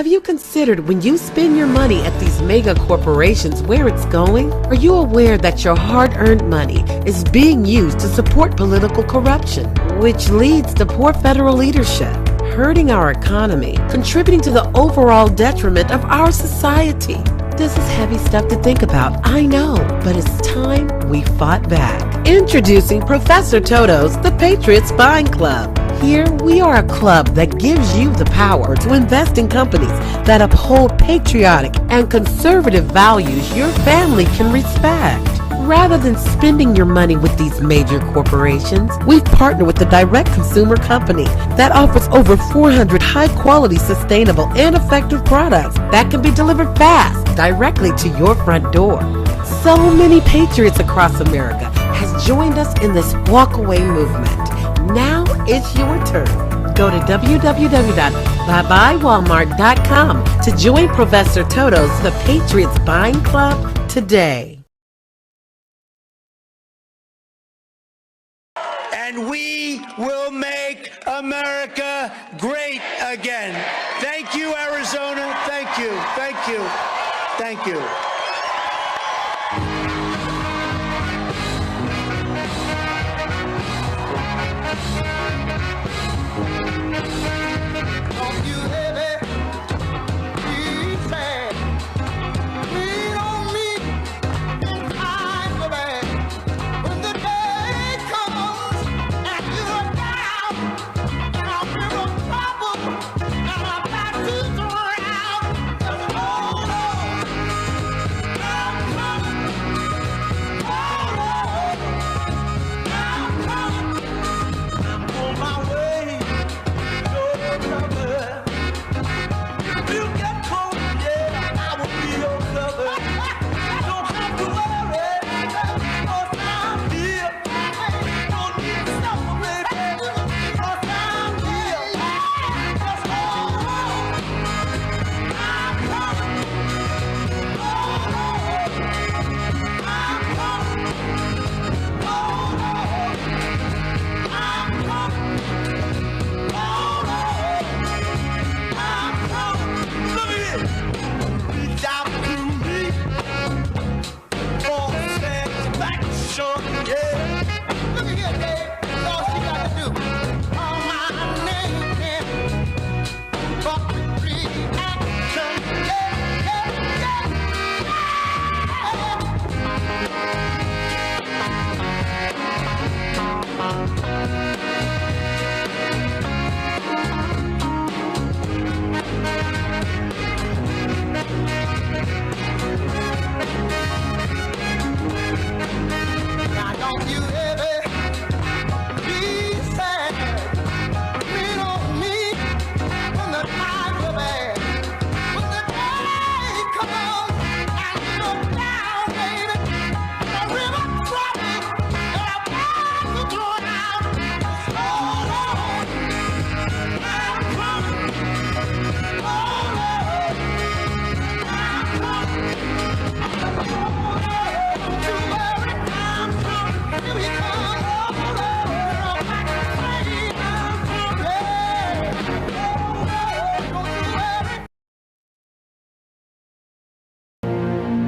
Have you considered when you spend your money at these mega corporations where it's going? Are you aware that your hard-earned money is being used to support political corruption, which leads to poor federal leadership, hurting our economy, contributing to the overall detriment of our society? This is heavy stuff to think about, I know, but it's time we fought back. Introducing Professor Toto's The Patriot's Buying Club. Here, we are a club that gives you the power to invest in companies that uphold patriotic and conservative values your family can respect. Rather than spending your money with these major corporations, we've partnered with a direct consumer company that offers over 400 high-quality, sustainable, and effective products that can be delivered fast, directly to your front door. So many patriots across America has joined us in this walkaway movement. Now it's your turn. Go to www.buybywalmart.com to join Professor Toto's The Patriots Buying Club today. And we will make America great again. Thank you, Arizona. Thank you. Thank you. Thank you.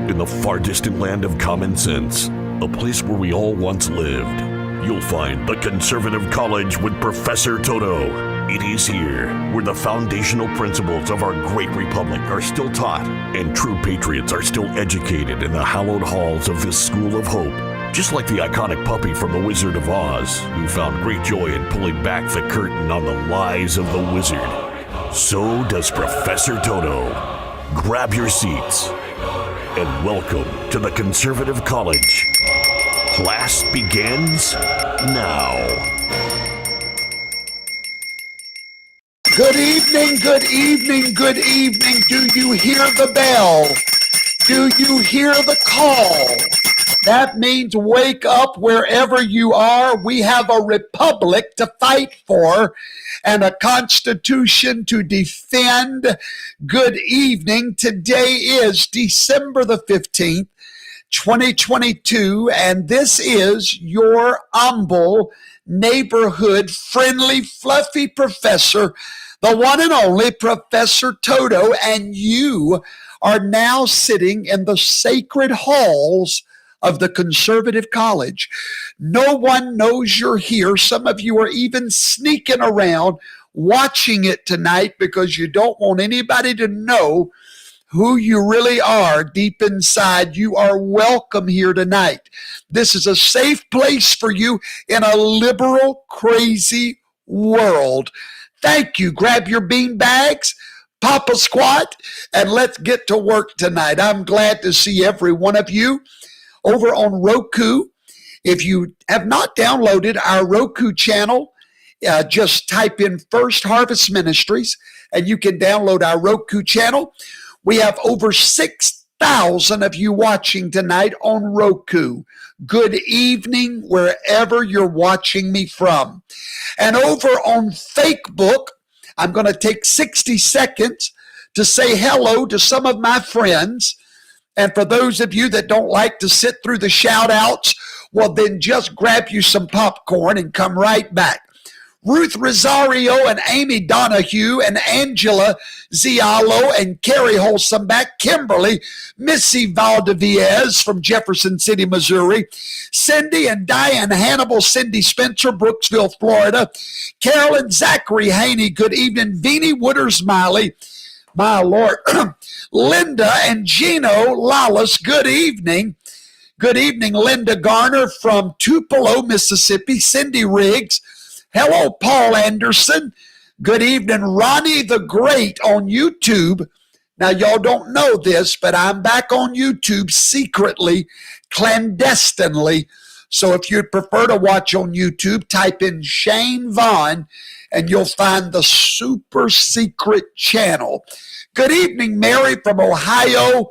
In the far distant land of common sense, a place where we all once lived, you'll find the Conservative College with Professor Toto. It is here where the foundational principles of our great republic are still taught and true patriots are still educated in the hallowed halls of this school of hope. Just like the iconic puppy from The Wizard of Oz, who found great joy in pulling back the curtain on the lies of the wizard, so does Professor Toto. Grab your seats and welcome to the Conservative College. Class begins now. Good evening, good evening, good evening. Do you hear the bell? Do you hear the call? That means wake up wherever you are. We have a republic to fight for and a constitution to defend. Good evening. Today is December the 15th, 2022, and this is your humble, neighborhood, friendly, fluffy professor, the one and only Professor Toto, and you are now sitting in the sacred halls of the conservative college. No one knows you're here. Some of you are even sneaking around watching it tonight because you don't want anybody to know who you really are deep inside. You are welcome here tonight. This is a safe place for you in a liberal, crazy world. Thank you. Grab your bean bags, pop a squat, and let's get to work tonight. I'm glad to see every one of you over on Roku. If you have not downloaded our Roku channel, just type in First Harvest Ministries, and you can download our Roku channel. We have over 6,000 of you watching tonight on Roku. Good evening, wherever you're watching me from. And over on Facebook, I'm going to take 60 seconds to say hello to some of my friends. And for those of you that don't like to sit through the shout outs, well, then just grab you some popcorn and come right back. Ruth Rosario and Amy Donahue and Angela Zialo and Carrie Holsomback, Kimberly, Missy Valdez from Jefferson City, Missouri, Cindy and Diane Hannibal, Cindy Spencer, Brooksville, Florida, Carolyn Zachary Haney, good evening, Veenie Wooders Miley, my Lord, Linda and Gino Lawless, good evening. Good evening, Linda Garner from Tupelo, Mississippi, Cindy Riggs. Hello, Paul Anderson. Good evening, Ronnie the Great on YouTube. Now, y'all don't know this, but I'm back on YouTube secretly, clandestinely. So if you'd prefer to watch on YouTube, type in Shane Vaughn, and you'll find the super secret channel. Good evening, Mary from Ohio.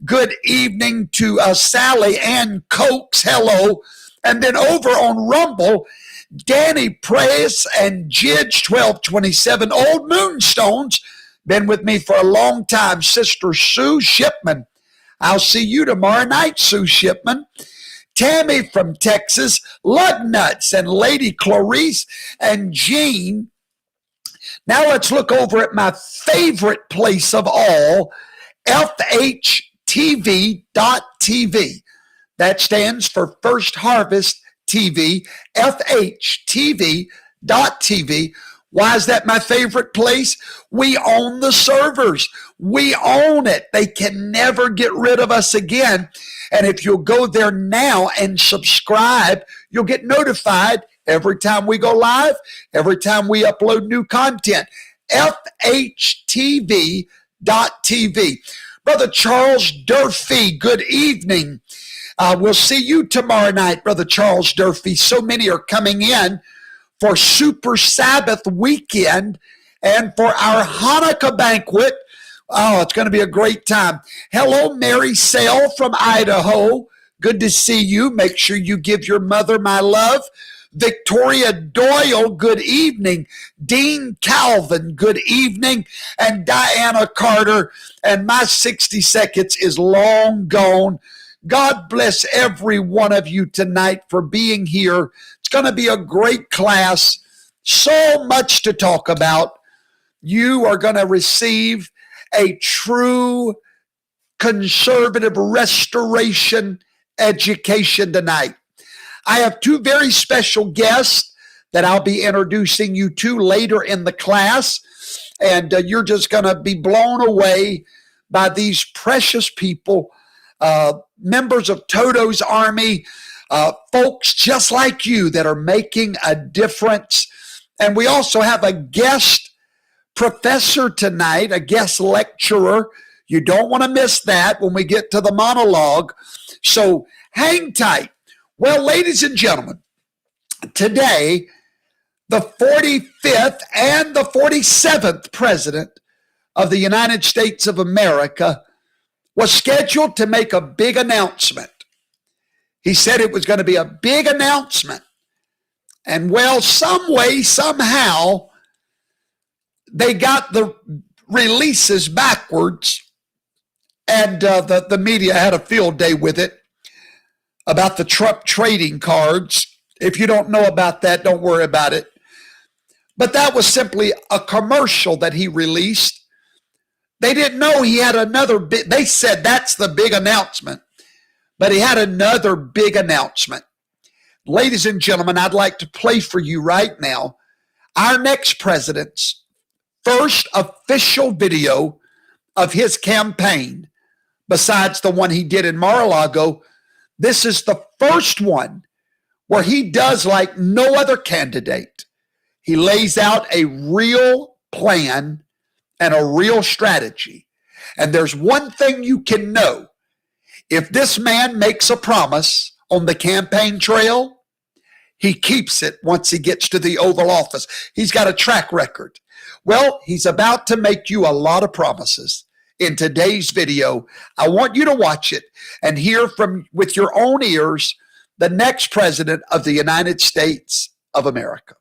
Good evening to Sally Ann Cokes. Hello. And then over on Rumble, Danny Price and Jidge 1227, Old Moonstones, been with me for a long time. Sister Sue Shipman, I'll see you tomorrow night, Sue Shipman. Tammy from Texas, Lugnuts and Lady Clarice and Jean. Now let's look over at my favorite place of all, FHTV.TV. That stands for First Harvest TV, FHTV.TV. Why is that my favorite place? We own the servers. We own it. They can never get rid of us again. And if you'll go there now and subscribe, you'll get notified every time we go live, every time we upload new content. FHTV.TV. Brother Charles Durfee, good evening. We'll see you tomorrow night, Brother Charles Durfee. So many are coming in for Super Sabbath weekend and for our Hanukkah banquet. Oh, it's going to be a great time. Hello, Mary Sale from Idaho. Good to see you. Make sure you give your mother my love. Victoria Doyle, good evening. Dean Calvin, good evening. And Diana Carter. And my 60 seconds is long gone. God bless every one of you tonight for being here. It's going to be a great class. So much to talk about. You are going to receive a true conservative restoration education tonight. I have two very special guests that I'll be introducing you to later in the class. And you're just going to be blown away by these precious people, members of Toto's Army, folks just like you that are making a difference. And we also have a guest professor tonight, a guest lecturer. You don't want to miss that when we get to the monologue. So hang tight. Well, ladies and gentlemen, today, the 45th and the 47th president of the United States of America was scheduled to make a big announcement. He said it was going to be a big announcement. And well, some way, somehow, they got the releases backwards, and the media had a field day with it about the Trump trading cards. If you don't know about that, don't worry about it. But that was simply a commercial that he released. They didn't know he had another big, they said that's the big announcement, but he had another big announcement. Ladies and gentlemen, I'd like to play for you right now our next president's first official video of his campaign, besides the one he did in Mar-a-Lago. This is the first one where he does like no other candidate. He lays out a real plan and a real strategy. And there's one thing you can know. If this man makes a promise on the campaign trail, he keeps it once he gets to the Oval Office. He's got a track record. Well, he's about to make you a lot of promises in today's video. I want you to watch it and hear from with your own ears the next president of the United States of America.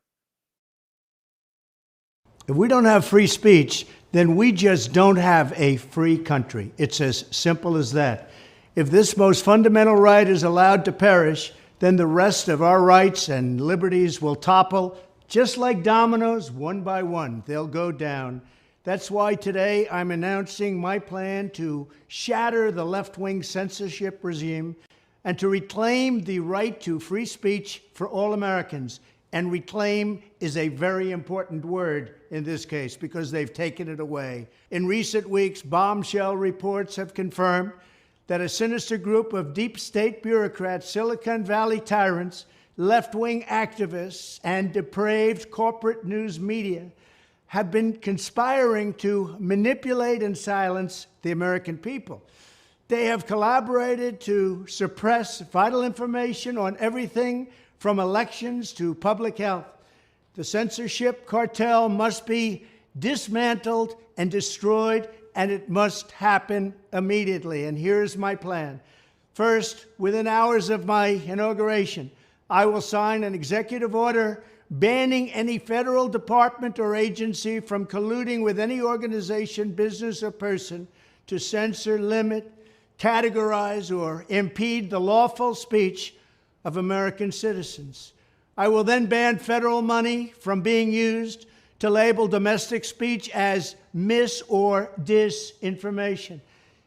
If we don't have free speech, then we just don't have a free country. It's as simple as that. If this most fundamental right is allowed to perish, then the rest of our rights and liberties will topple, just like dominoes, one by one. They'll go down. That's why today I'm announcing my plan to shatter the left-wing censorship regime and to reclaim the right to free speech for all Americans. And reclaim is a very important word in this case because they've taken it away. In recent weeks, bombshell reports have confirmed that a sinister group of deep state bureaucrats, Silicon Valley tyrants, left-wing activists, and depraved corporate news media have been conspiring to manipulate and silence the American people. They have collaborated to suppress vital information on everything from elections to public health. The censorship cartel must be dismantled and destroyed, and it must happen immediately. And here's my plan. First, within hours of my inauguration, I will sign an executive order banning any federal department or agency from colluding with any organization, business, or person to censor, limit, categorize, or impede the lawful speech of American citizens. I will then ban federal money from being used to label domestic speech as mis- or disinformation.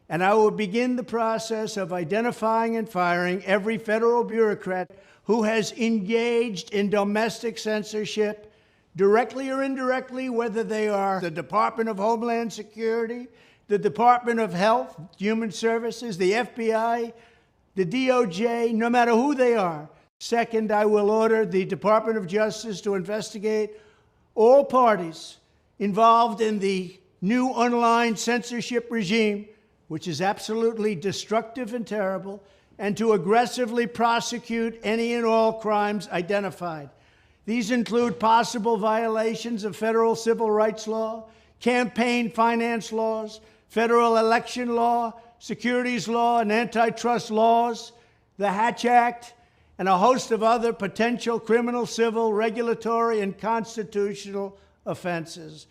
And I will begin the process of identifying and firing every federal bureaucrat who has engaged in domestic censorship, directly or indirectly, whether they are the Department of Homeland Security, the Department of Health, Human Services, the FBI, the DOJ, no matter who they are. Second, I will order the Department of Justice to investigate all parties involved in the new online censorship regime, which is absolutely destructive and terrible, and to aggressively prosecute any and all crimes identified. These include possible violations of federal civil rights law, campaign finance laws, federal election law, securities law, and antitrust laws, the Hatch Act, and a host of other potential criminal, civil, regulatory, and constitutional offenses.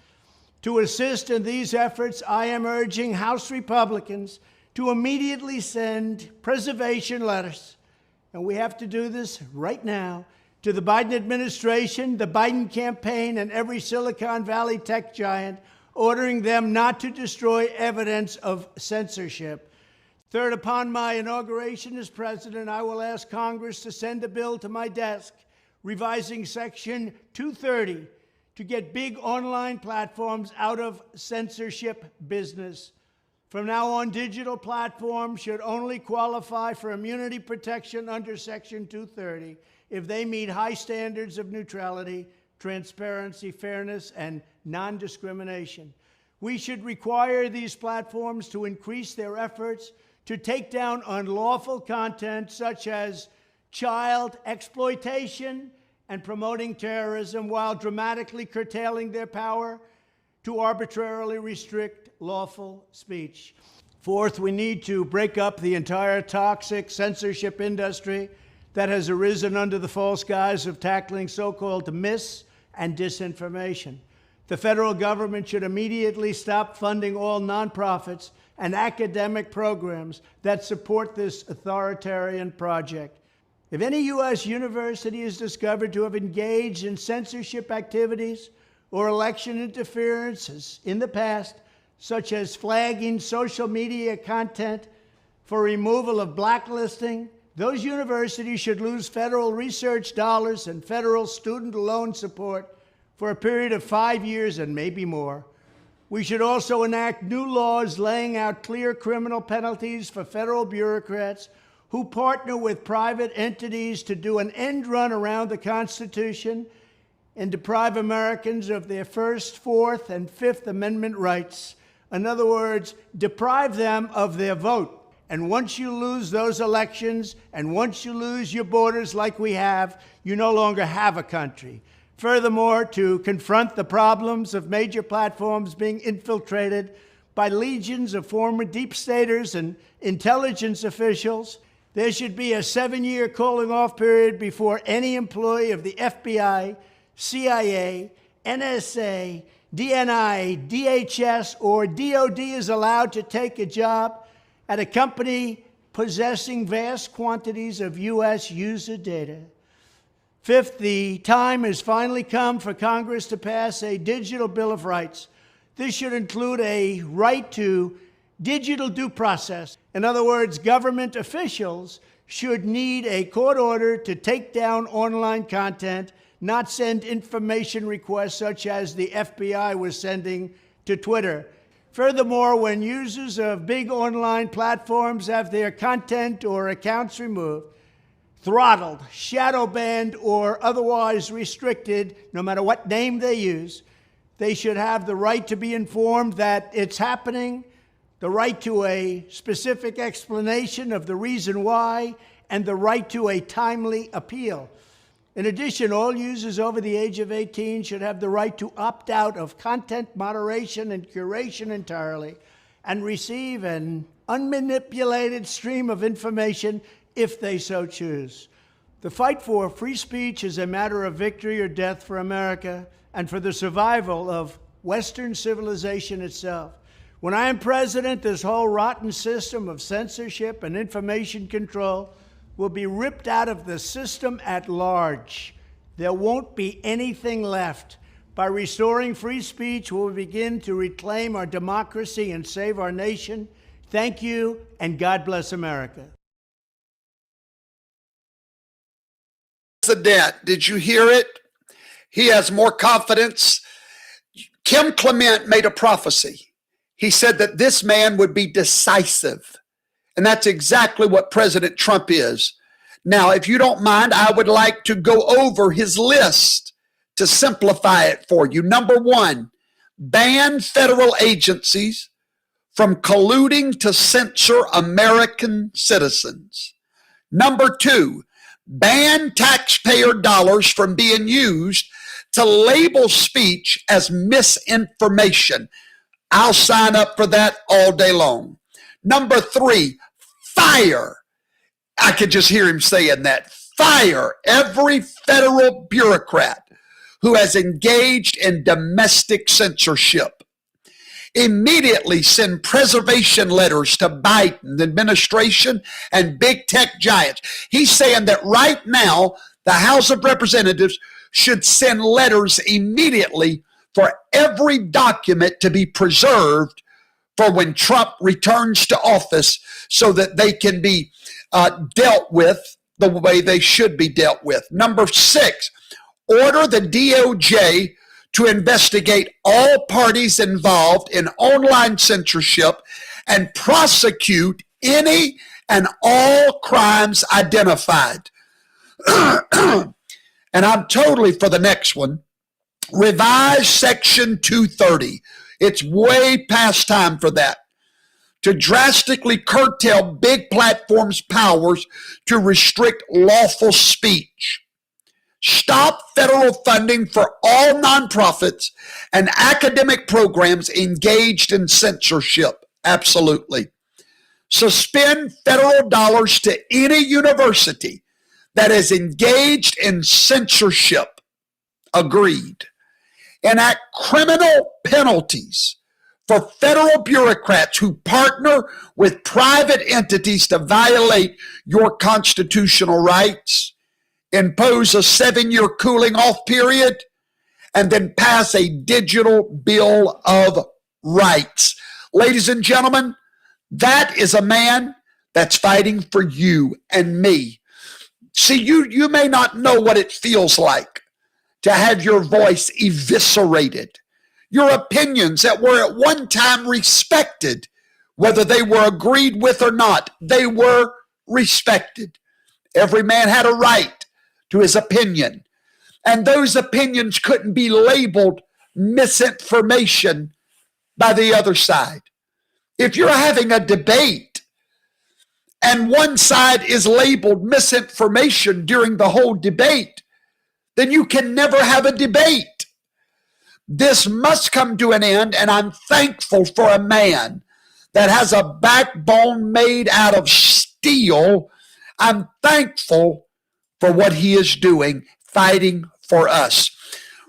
To assist in these efforts, I am urging House Republicans to immediately send preservation letters, and we have to do this right now, to the Biden administration, the Biden campaign, and every Silicon Valley tech giant, ordering them not to destroy evidence of censorship. Third, upon my inauguration as president, I will ask Congress to send a bill to my desk revising Section 230 to get big online platforms out of censorship business. From now on, digital platforms should only qualify for immunity protection under Section 230 if they meet high standards of neutrality, transparency, fairness, and non-discrimination. We should require these platforms to increase their efforts to take down unlawful content such as child exploitation and promoting terrorism, while dramatically curtailing their power to arbitrarily restrict lawful speech. Fourth, we need to break up the entire toxic censorship industry that has arisen under the false guise of tackling so-called mis- and disinformation. The federal government should immediately stop funding all nonprofits and academic programs that support this authoritarian project. If any U.S. university is discovered to have engaged in censorship activities or election interferences in the past, such as flagging social media content for removal of blacklisting, those universities should lose federal research dollars and federal student loan support for a period of 5 years and maybe more. We should also enact new laws laying out clear criminal penalties for federal bureaucrats who partner with private entities to do an end run around the Constitution and deprive Americans of their First, Fourth, and Fifth Amendment rights. In other words, deprive them of their vote. And once you lose those elections, and once you lose your borders like we have, you no longer have a country. Furthermore, to confront the problems of major platforms being infiltrated by legions of former deep staters and intelligence officials, there should be a 7-year cooling-off period before any employee of the FBI, CIA, NSA, DNI, DHS, or DOD is allowed to take a job at a company possessing vast quantities of U.S. user data. Fifth, the time has finally come for Congress to pass a digital Bill of Rights. This should include a right to digital due process. In other words, government officials should need a court order to take down online content, not send information requests such as the FBI was sending to Twitter. Furthermore, when users of big online platforms have their content or accounts removed, throttled, shadow banned, or otherwise restricted, no matter what name they use, they should have the right to be informed that it's happening, the right to a specific explanation of the reason why, and the right to a timely appeal. In addition, all users over the age of 18 should have the right to opt out of content moderation and curation entirely and receive an unmanipulated stream of information if they so choose. The fight for free speech is a matter of victory or death for America and for the survival of Western civilization itself. When I am president, this whole rotten system of censorship and information control will be ripped out of the system at large. There won't be anything left. By restoring free speech, we'll begin to reclaim our democracy and save our nation. Thank you, and God bless America. President, did you hear it? He has more confidence. Kim Clement made a prophecy. He said that this man would be decisive. And that's exactly what President Trump is. Now, if you don't mind, I would like to go over his list to simplify it for you. Number one, ban federal agencies from colluding to censor American citizens. Number two, ban taxpayer dollars from being used to label speech as misinformation. I'll sign up for that all day long. Number three, fire. I could just hear him saying that. Fire every federal bureaucrat who has engaged in domestic censorship. Immediately send preservation letters to Biden administration and big tech giants. He's saying that right now, the House of Representatives should send letters immediately for every document to be preserved for when Trump returns to office so that they can be dealt with the way they should be dealt with. Number six, order the DOJ to investigate all parties involved in online censorship and prosecute any and all crimes identified. And I'm totally for the next one. Revise Section 230. It's way past time for that. To drastically curtail big platforms' powers to restrict lawful speech. Stop federal funding for all nonprofits and academic programs engaged in censorship. Absolutely. Suspend federal dollars to any university that is engaged in censorship. Agreed. Enact criminal penalties for federal bureaucrats who partner with private entities to violate your constitutional rights. Impose a 7-year cooling off period and then pass a digital Bill of Rights. Ladies and gentlemen, that is a man that's fighting for you and me. See, you may not know what it feels like to have your voice eviscerated. Your opinions that were at one time respected, whether they were agreed with or not, they were respected. Every man had a right to his opinion, and those opinions couldn't be labeled misinformation by the other side. If you're having a debate and one side is labeled misinformation during the whole debate, then you can never have a debate. This must come to an end, and I'm thankful for a man that has a backbone made out of steel. I'm thankful for what he is doing, fighting for us.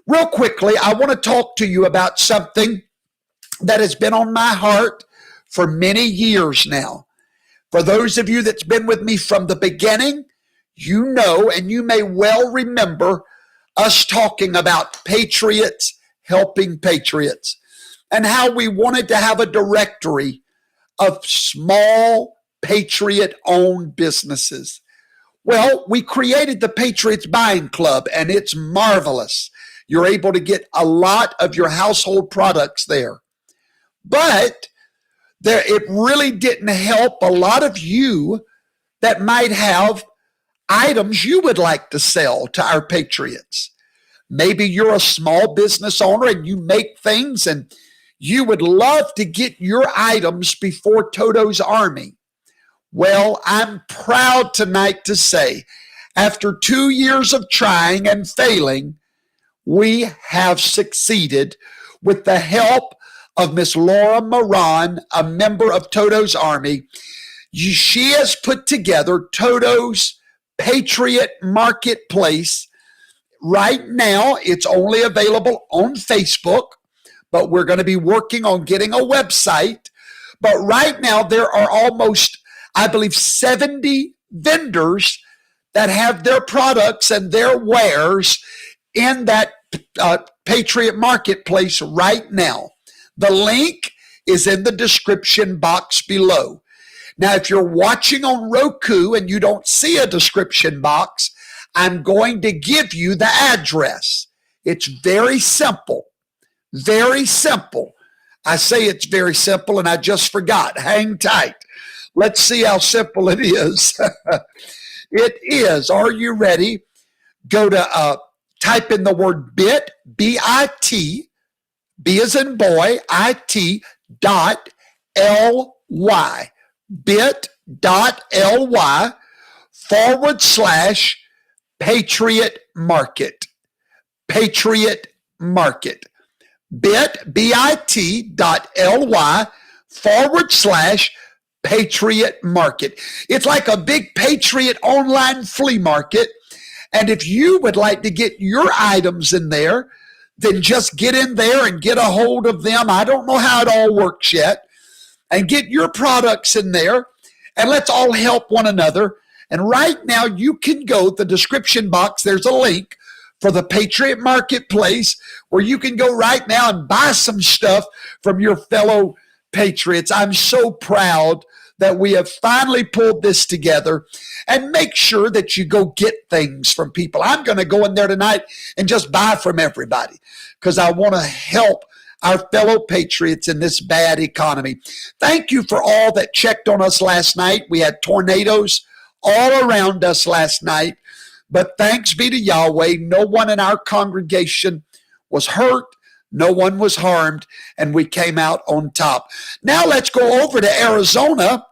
Real quickly, I want to talk to you about something that has been on my heart for many years now. For those of you that's been with me from the beginning, you know, and you may well remember us talking about patriots helping patriots and how we wanted to have a directory of small patriot-owned businesses. Well, we created the Patriots Buying Club, and it's marvelous. You're able to get a lot of your household products there. But it really didn't help a lot of you that might have items you would like to sell to our patriots. Maybe you're a small business owner and you make things and you would love to get your items before Toto's Army. Well, I'm proud tonight to say, after 2 years of trying and failing, we have succeeded with the help of Miss Laura Moran, a member of Toto's Army. She has put together Toto's Patriot Marketplace. Right now, it's only available on Facebook, but we're going to be working on getting a website. But right now, there are almost, I believe, 70 vendors that have their products and their wares in that Patriot Marketplace right now. The link is in the description box below. Now, if you're watching on Roku and you don't see a description box, I'm going to give you the address. It's very simple. Very simple. I say it's very simple and I just forgot. Hang tight. Let's see how simple it is. It is. Are you ready? Go to type in the word bit, B-I-T, B as in boy, I-T, .L-Y, bit.ly / Patriot Market. Patriot Market. bit.ly / Patriot Market. It's like a big Patriot online flea market. And if you would like to get your items in there, then just get in there and get a hold of them. I don't know how it all works yet. And get your products in there. And let's all help one another. And right now, you can go to the description box. There's a link for the Patriot Marketplace where you can go right now and buy some stuff from your fellow patriots. I'm so proud that we have finally pulled this together. And make sure that you go get things from people. I'm going to go in there tonight and just buy from everybody because I want to help our fellow patriots in this bad economy. Thank you for all that checked on us last night. We had tornadoes all around us last night, but thanks be to Yahweh, no one in our congregation was hurt, no one was harmed, and we came out on top. Now let's go over to Arizona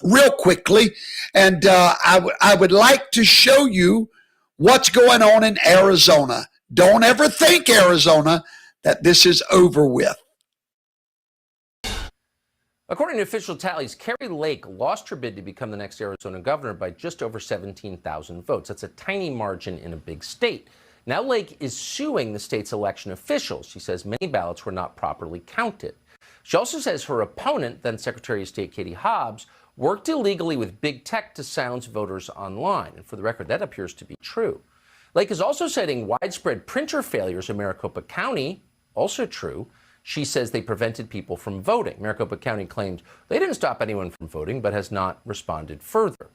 real quickly, and I would like to show you what's going on in Arizona. Don't ever think, Arizona, that this is over with. According to official tallies, Kari Lake lost her bid to become the next Arizona governor by just over 17,000 votes. That's a tiny margin in a big state. Now Lake is suing the state's election officials. She says many ballots were not properly counted. She also says her opponent, then Secretary of State Katie Hobbs, worked illegally with big tech to silence voters online. And for the record, that appears to be true. Lake is also citing widespread printer failures in Maricopa County, also true. She says they prevented people from voting. Maricopa County claimed they didn't stop anyone from voting, but has not responded further.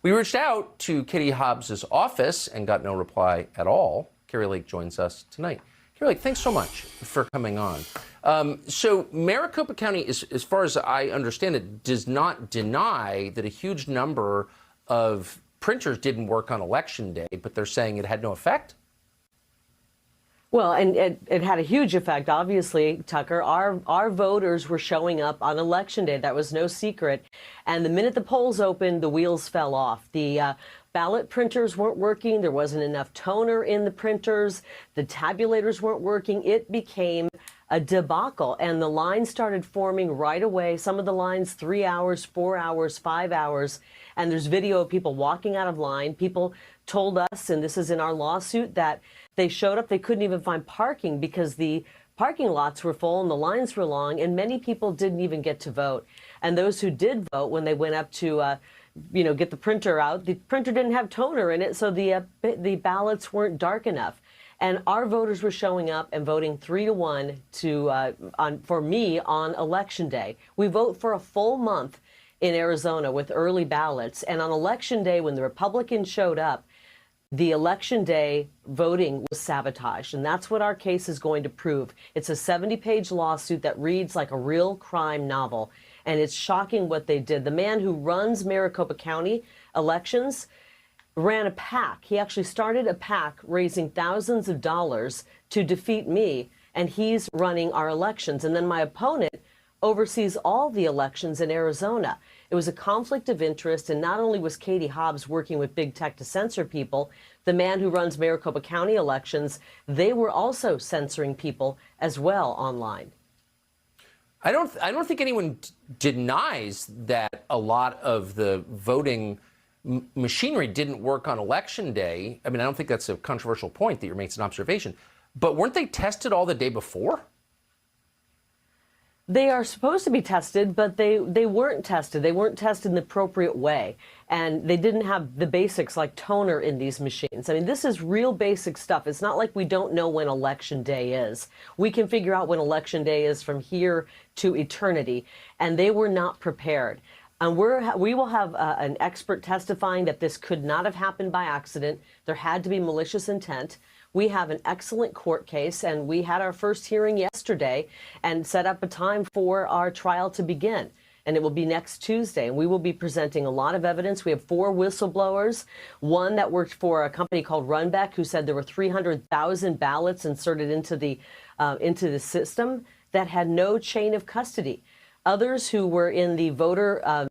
We reached out to Kitty Hobbs's office and got no reply at all. Kari Lake joins us tonight. Kari Lake, thanks so much for coming on. So Maricopa County, as far as I understand it, does not deny that a huge number of printers didn't work on Election Day, but they're saying it had no effect? Well, and it had a huge effect, obviously, Tucker. Our voters were showing up on Election Day. That was no secret. And the minute the polls opened, the wheels fell off. The ballot printers weren't working. There wasn't enough toner in the printers. The tabulators weren't working. It became a debacle. And the lines started forming right away. Some of the lines, 3 hours, 4 hours, 5 hours. And there's video of people walking out of line. People told us, and this is in our lawsuit, that they showed up, they couldn't even find parking because the parking lots were full and the lines were long, and many people didn't even get to vote. And those who did vote, when they went up to get the printer out, the printer didn't have toner in it, so the ballots weren't dark enough. And our voters were showing up and voting 3-1 for me on Election Day. We vote for a full month in Arizona with early ballots, and on Election Day, when the Republicans showed up, the Election Day voting was sabotaged, and that's what our case is going to prove. It's a 70-page lawsuit that reads like a real crime novel, and it's shocking what they did. The man who runs Maricopa County elections ran a PAC. He actually started a PAC raising thousands of dollars to defeat me, and he's running our elections. And then my opponent oversees all the elections in Arizona. It was a conflict of interest, and not only was Katie Hobbs working with big tech to censor people, the man who runs Maricopa County elections, they were also censoring people as well online. I don't think anyone denies that a lot of the voting machinery didn't work on Election Day. I mean, I don't think that's a controversial point that you're making, an observation. But weren't they tested all the day before? They are supposed to be tested, but they weren't tested. They weren't tested in the appropriate way. And they didn't have the basics like toner in these machines. I mean, this is real basic stuff. It's not like we don't know when Election Day is. We can figure out when Election Day is from here to eternity. And they were not prepared. And we will have an expert testifying that this could not have happened by accident. There had to be malicious intent. We have an excellent court case, and we had our first hearing yesterday and set up a time for our trial to begin. And it will be next Tuesday, and we will be presenting a lot of evidence. We have 4 whistleblowers, one that worked for a company called Runbeck, who said there were 300,000 ballots inserted into the system that had no chain of custody. Others who were in the voter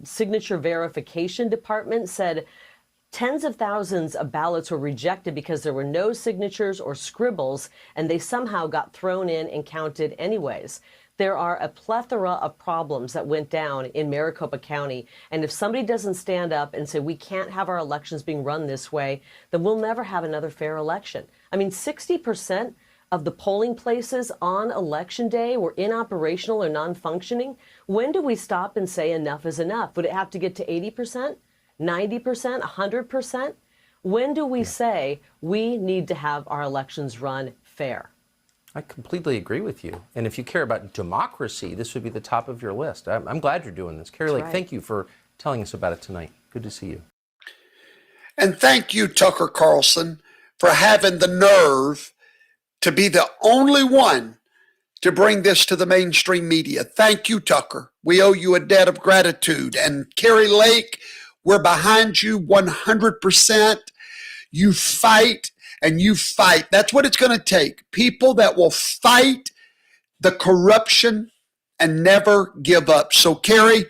signature verification department said tens of thousands of ballots were rejected because there were no signatures or scribbles, and they somehow got thrown in and counted anyways. There are a plethora of problems that went down in Maricopa County, and if somebody doesn't stand up and say we can't have our elections being run this way, then we'll never have another fair election. I mean, 60% of the polling places on Election Day were inoperational or non-functioning. When do we stop and say enough is enough? Would it have to get to 80%? 90%, 100%? When do we say we need to have our elections run fair? I completely agree with you. And if you care about democracy, this would be the top of your list. I'm glad you're doing this. Kari Lake, thank you for telling us about it tonight. Good to see you. And thank you, Tucker Carlson, for having the nerve to be the only one to bring this to the mainstream media. Thank you, Tucker. We owe you a debt of gratitude. And Kari Lake, we're behind you 100%. You fight and you fight. That's what it's going to take. People that will fight the corruption and never give up. So, Kari,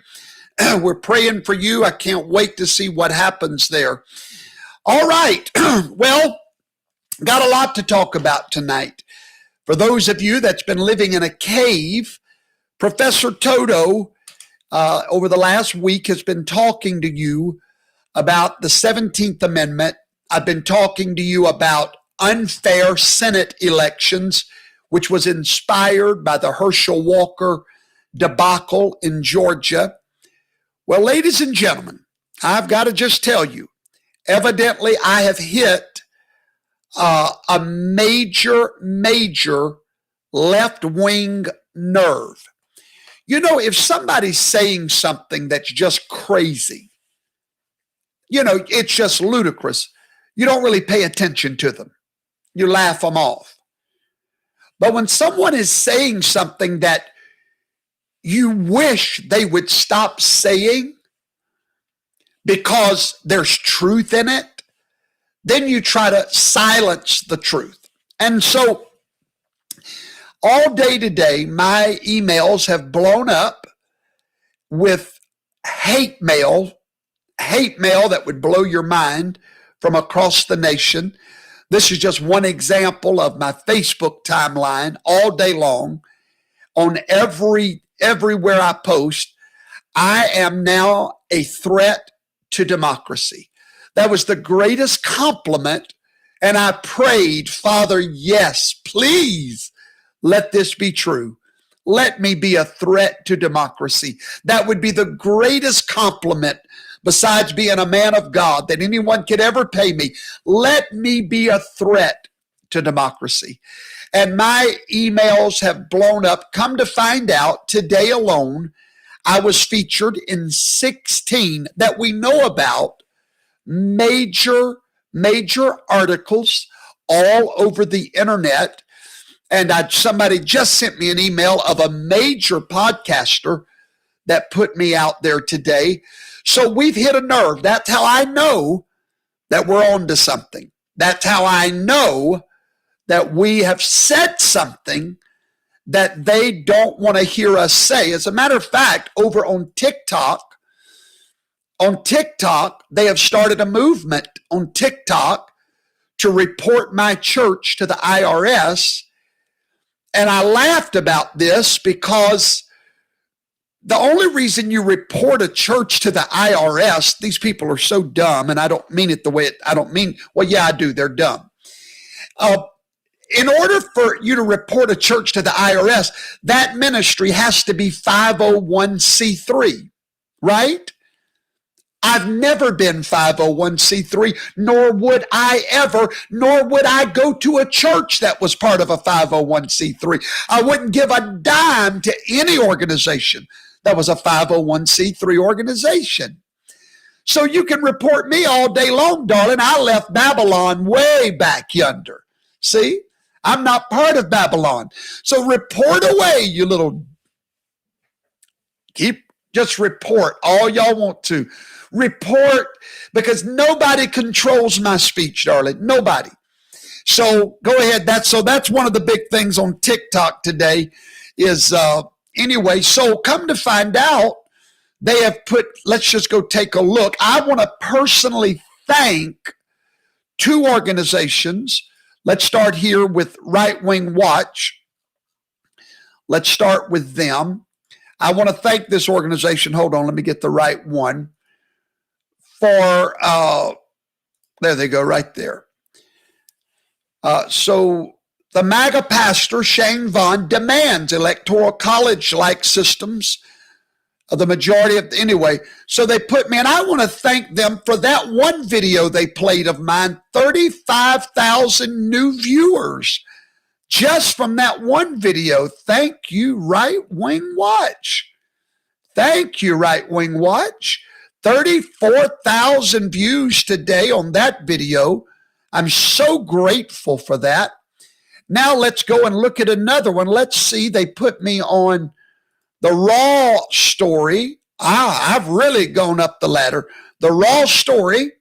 we're praying for you. I can't wait to see what happens there. All right. Well, got a lot to talk about tonight. For those of you that's been living in a cave, Professor Toto over the last week has been talking to you about the 17th Amendment. I've been talking to you about unfair Senate elections, which was inspired by the Herschel Walker debacle in Georgia. Well, ladies and gentlemen, I've got to just tell you, evidently I have hit a major left-wing nerve. You know, if somebody's saying something that's just crazy, you know, it's just ludicrous, you don't really pay attention to them. You laugh them off. But when someone is saying something that you wish they would stop saying because there's truth in it, then you try to silence the truth. And so all day today, my emails have blown up with hate mail that would blow your mind from across the nation. This is just one example of my Facebook timeline all day long. On everywhere I post, I am now a threat to democracy. That was the greatest compliment, and I prayed, Father, yes, please let this be true. Let me be a threat to democracy. That would be the greatest compliment besides being a man of God that anyone could ever pay me. Let me be a threat to democracy. And my emails have blown up. Come to find out, today alone, I was featured in 16 that we know about major articles all over the internet. And somebody just sent me an email of a major podcaster that put me out there today. So we've hit a nerve. That's how I know that we're on to something. That's how I know that we have said something that they don't want to hear us say. As a matter of fact, over on TikTok, they have started a movement on TikTok to report my church to the IRS. And I laughed about this because the only reason you report a church to the IRS, these people are so dumb, and I don't mean it the way well, yeah, I do. They're dumb. In order for you to report a church to the IRS, that ministry has to be 501c3, right? I've never been 501c3, nor would I go to a church that was part of a 501c3. I wouldn't give a dime to any organization that was a 501c3 organization. So you can report me all day long, darling. I left Babylon way back yonder. See, I'm not part of Babylon. So report away, you little, just report all y'all want to. Report, because nobody controls my speech, darling. Nobody. So go ahead. That's one of the big things on TikTok today is, anyway, so come to find out, they have put, let's just go take a look. I want to personally thank two organizations. Let's start here with Right Wing Watch. Let's start with them. I want to thank this organization. Hold on, let me get the right one. For, there they go, right there. So the MAGA pastor, Shane Vaughn, demands electoral college-like systems of the majority of, anyway, so they put me, and I want to thank them for that one video they played of mine, 35,000 new viewers just from that one video. Thank you, Right Wing Watch. Thank you, Right Wing Watch. 34,000 views today on that video. I'm so grateful for that. Now let's go and look at another one. Let's see. They put me on the Raw story. I've really gone up the ladder. The Raw story.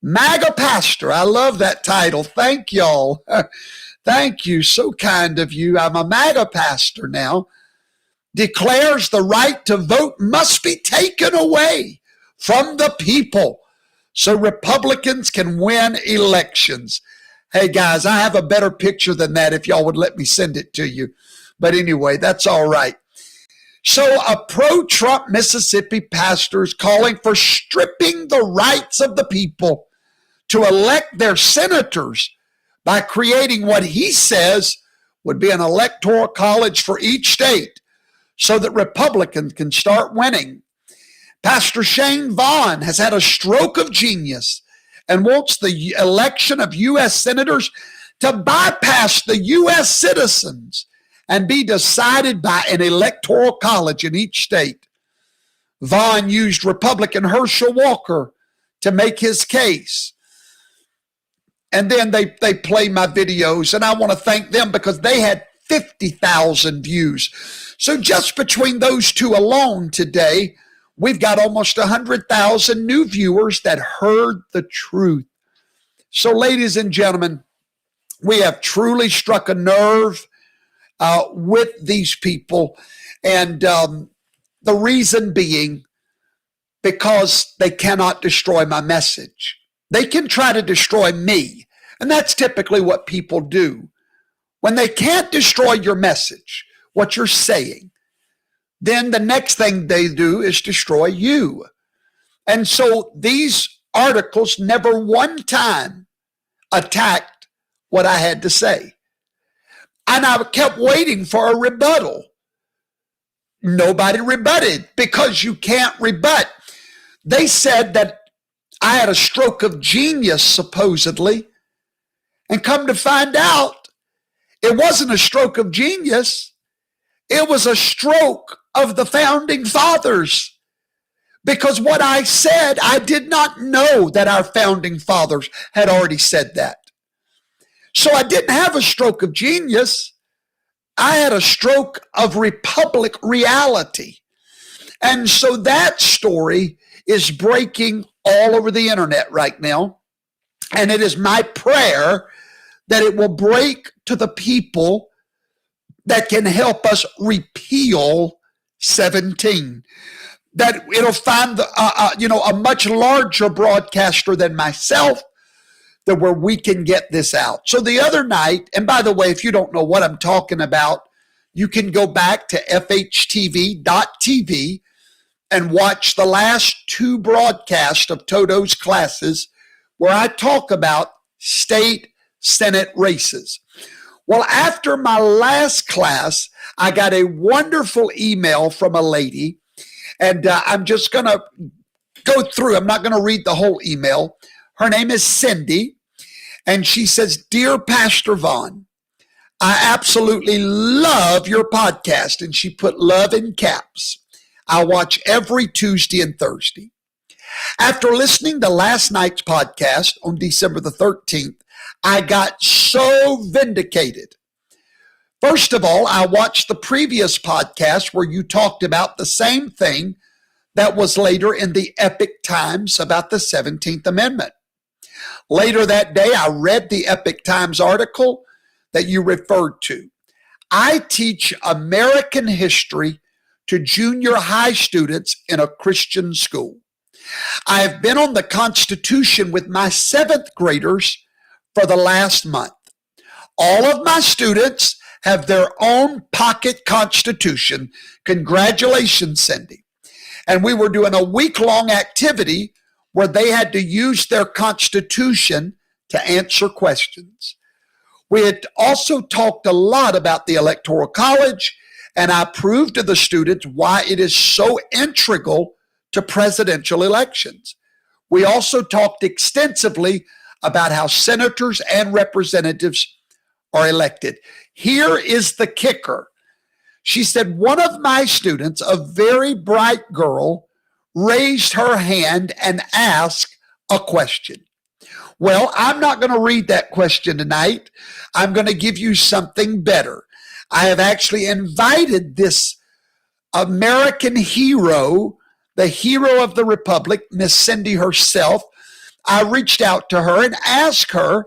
MAGA pastor. I love that title. Thank y'all. Thank you. So kind of you. I'm a MAGA pastor now. Declares the right to vote must be taken away from the people so Republicans can win elections. Hey, guys, I have a better picture than that if y'all would let me send it to you. But anyway, that's all right. So a pro-Trump Mississippi pastor is calling for stripping the rights of the people to elect their senators by creating what he says would be an electoral college for each state so that Republicans can start winning. Pastor Shane Vaughn has had a stroke of genius and wants the election of U.S. senators to bypass the U.S. citizens and be decided by an electoral college in each state. Vaughn used Republican Herschel Walker to make his case. And then they play my videos, and I want to thank them because they had 50,000 views. So just between those two alone today, we've got almost 100,000 new viewers that heard the truth. So ladies and gentlemen, we have truly struck a nerve with these people. And the reason being, because they cannot destroy my message. They can try to destroy me. And that's typically what people do. When they can't destroy your message, what you're saying, then the next thing they do is destroy you. And so these articles never one time attacked what I had to say. And I kept waiting for a rebuttal. Nobody rebutted because you can't rebut. They said that I had a stroke of genius, supposedly, and come to find out, it wasn't a stroke of genius. It was a stroke of the founding fathers. Because what I said, I did not know that our founding fathers had already said that. So I didn't have a stroke of genius. I had a stroke of republic reality. And so that story is breaking all over the internet right now. And it is my prayer that it will break to the people that can help us repeal 17. That it'll find a much larger broadcaster than myself, that where we can get this out. So the other night, and by the way, if you don't know what I'm talking about, you can go back to fhtv.tv and watch the last two broadcasts of Toto's classes where I talk about state Senate races. Well, after my last class, I got a wonderful email from a lady, and I'm just going to go through. I'm not going to read the whole email. Her name is Cindy, and she says, "Dear Pastor Vaughn, I absolutely love your podcast," and she put love in caps. "I watch every Tuesday and Thursday. After listening to last night's podcast on December the 13th, I got so vindicated. First of all, I watched the previous podcast where you talked about the same thing that was later in the Epic Times about the 17th Amendment. Later that day, I read the Epic Times article that you referred to. I teach American history to junior high students in a Christian school. I have been on the Constitution with my 7th graders for the last month. All of my students have their own pocket Constitution. Congratulations, Cindy. And we were doing a week-long activity where they had to use their Constitution to answer questions. We had also talked a lot about the Electoral College, and I proved to the students why it is so integral to presidential elections. We also talked extensively about how senators and representatives are elected. Here is the kicker. She said, one of my students, a very bright girl, raised her hand and asked a question. Well, I'm not going to read that question tonight. I'm going to give you something better. I have actually invited this American hero, the hero of the Republic, Miss Cindy herself. I reached out to her and asked her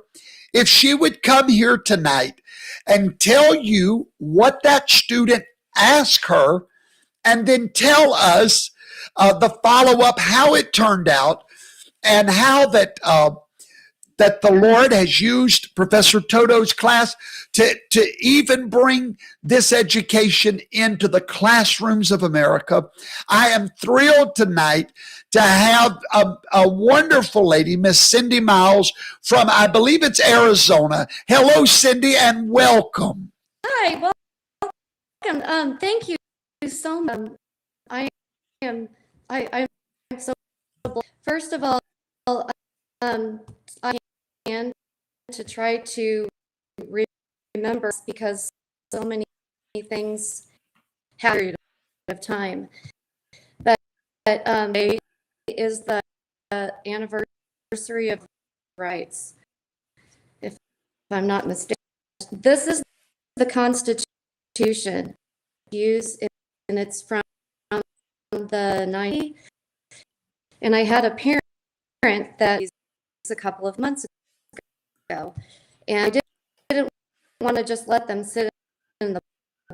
if she would come here tonight and tell you what that student asked her, and then tell us the follow-up, how it turned out, and how that the Lord has used Professor Toto's class to even bring this education into the classrooms of America. I am thrilled tonight to have a wonderful lady, Miss Cindy Miles from, I believe it's Arizona. Hello, Cindy, and welcome. Hi, welcome. Thank you so much. I'm so. First of all, I can to try to remember because so many things have a period of time. But today is the anniversary of rights, if I'm not mistaken. This is the Constitution used, and it's from the 90s. And I had a parent that a couple of months ago, and I didn't want to just let them sit in the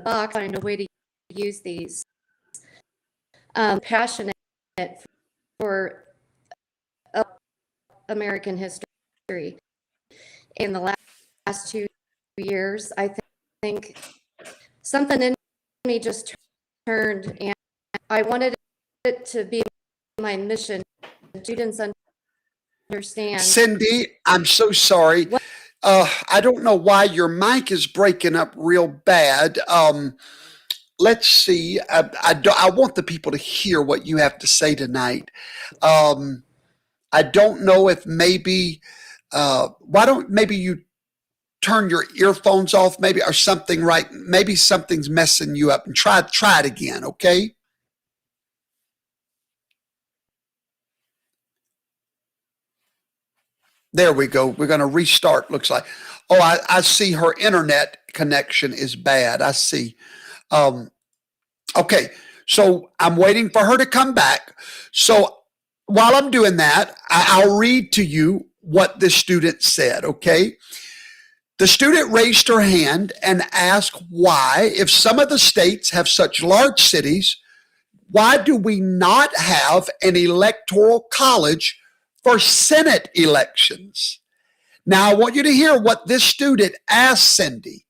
box, find a way to use these. Passionate for American history. In the last 2 years, I think something in me just turned, and I wanted it to be my mission. Students understand. Cindy, I'm so sorry. I don't know why your mic is breaking up real bad. Let's see. I want the people to hear what you have to say tonight. I don't know if maybe, why don't maybe you turn your earphones off, maybe, or something, right? Maybe something's messing you up, and try it again, okay? There we go. We're going to restart, looks like. Oh, I see her internet connection is bad. I see. Okay, so I'm waiting for her to come back. So while I'm doing that, I'll read to you what the student said, okay? The student raised her hand and asked why, if some of the states have such large cities, why do we not have an electoral college for Senate elections? Now, I want you to hear what this student asked Cindy.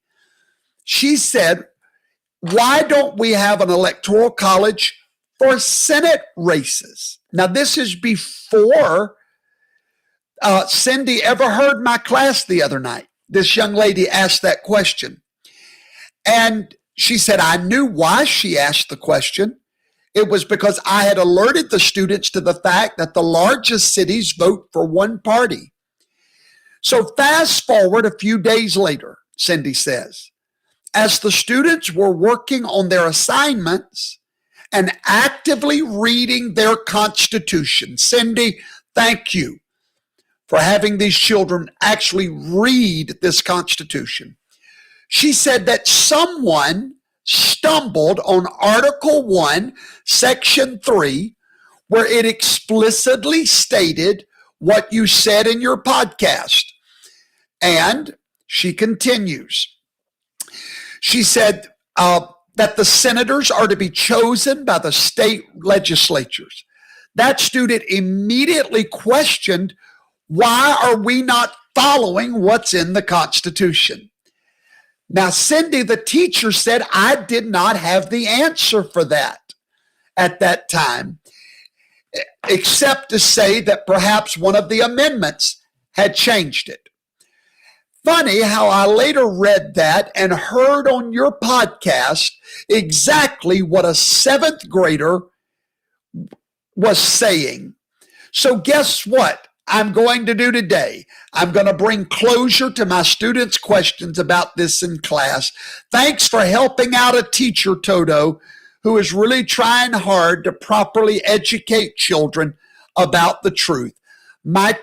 She said, why don't we have an electoral college for Senate races? Now, this is before Cindy ever heard my class the other night. This young lady asked that question. And she said, I knew why she asked the question. It was because I had alerted the students to the fact that the largest cities vote for one party. So fast forward a few days later, Cindy says, as the students were working on their assignments and actively reading their Constitution. Cindy, thank you for having these children actually read this Constitution. She said that someone stumbled on Article 1, Section 3, where it explicitly stated what you said in your podcast. And she continues. She said that the senators are to be chosen by the state legislatures. That student immediately questioned, why are we not following what's in the Constitution? Now, Cindy, the teacher, said, I did not have the answer for that at that time, except to say that perhaps one of the amendments had changed it. Funny how I later read that and heard on your podcast exactly what a seventh grader was saying. So guess what I'm going to do today? I'm going to bring closure to my students' questions about this in class. Thanks for helping out a teacher, Toto, who is really trying hard to properly educate children about the truth. My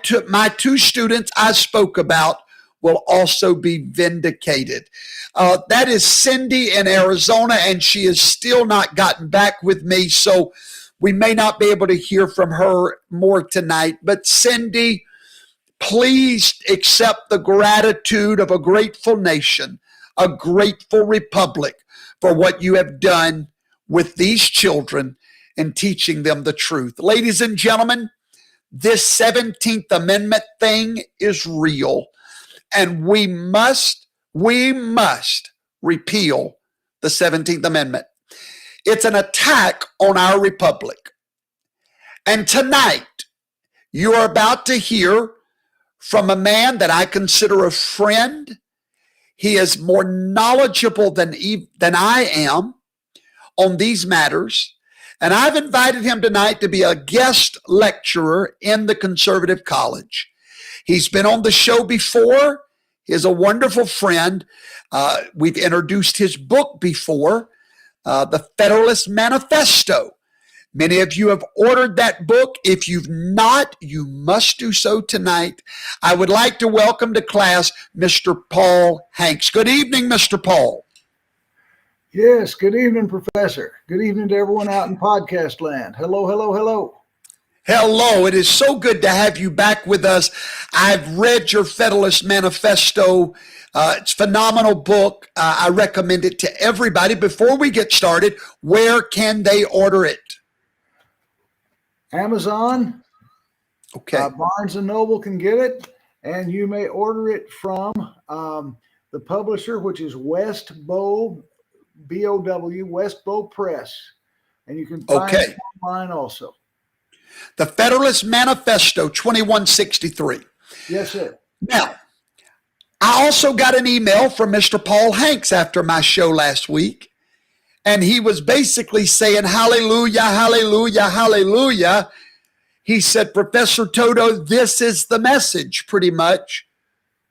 two students I spoke about will also be vindicated. That is Cindy in Arizona, and she has still not gotten back with me, so we may not be able to hear from her more tonight. But Cindy, please accept the gratitude of a grateful nation, a grateful republic, for what you have done with these children and teaching them the truth. Ladies and gentlemen, this 17th Amendment thing is real. And we must repeal the 17th Amendment. It's an attack on our republic. And tonight, you are about to hear from a man that I consider a friend. He is more knowledgeable than I am on these matters. And I've invited him tonight to be a guest lecturer in the Conservative College. He's been on the show before. He's a wonderful friend. We've introduced his book before, The Federalist Manifesto. Many of you have ordered that book. If you've not, you must do so tonight. I would like to welcome to class Mr. Paul Hanks. Good evening, Mr. Paul. Yes, good evening, Professor. Good evening to everyone out in podcast land. Hello, hello, hello. Hello, it is so good to have you back with us. I've read your Federalist Manifesto. It's a phenomenal book. I recommend it to everybody. Before we get started, where can they order it? Amazon. Okay. Barnes & Noble can get it, and you may order it from the publisher, which is Westbow, B-O-W, Westbow Press. And you can find it online also. The Federalist Manifesto 2163. Yes, sir. Now, I also got an email from Mr. Paul Hanks after my show last week, and he was basically saying, hallelujah, hallelujah, hallelujah. He said, Professor Toto, this is the message pretty much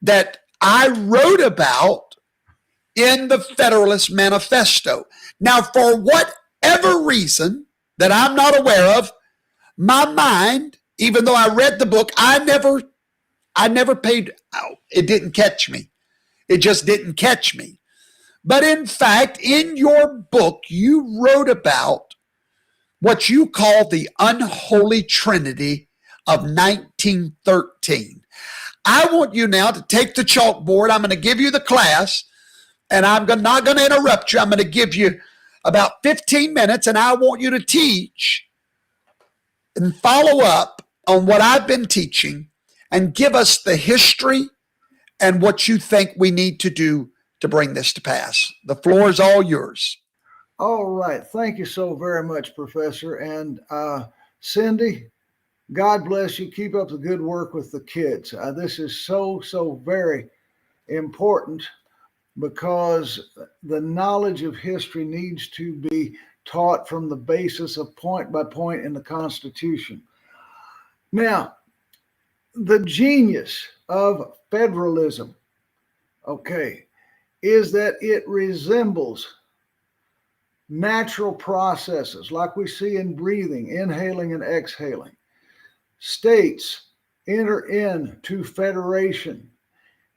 that I wrote about in the Federalist Manifesto. Now, for whatever reason that I'm not aware of, my mind, even though I read the book, I never paid, it didn't catch me. It just didn't catch me. But in fact, in your book, you wrote about what you call the unholy trinity of 1913. I want you now to take the chalkboard. I'm going to give you the class, and I'm not going to interrupt you. I'm going to give you about 15 minutes, and I want you to teach and follow up on what I've been teaching and give us the history and what you think we need to do to bring this to pass. The floor is all yours. All right. Thank you so very much, Professor. And Cindy, God bless you. Keep up the good work with the kids. This is so very important because the knowledge of history needs to be taught from the basis of point by point in the Constitution. Now, the genius of federalism, is that it resembles natural processes like we see in breathing, inhaling and exhaling. States enter into federation.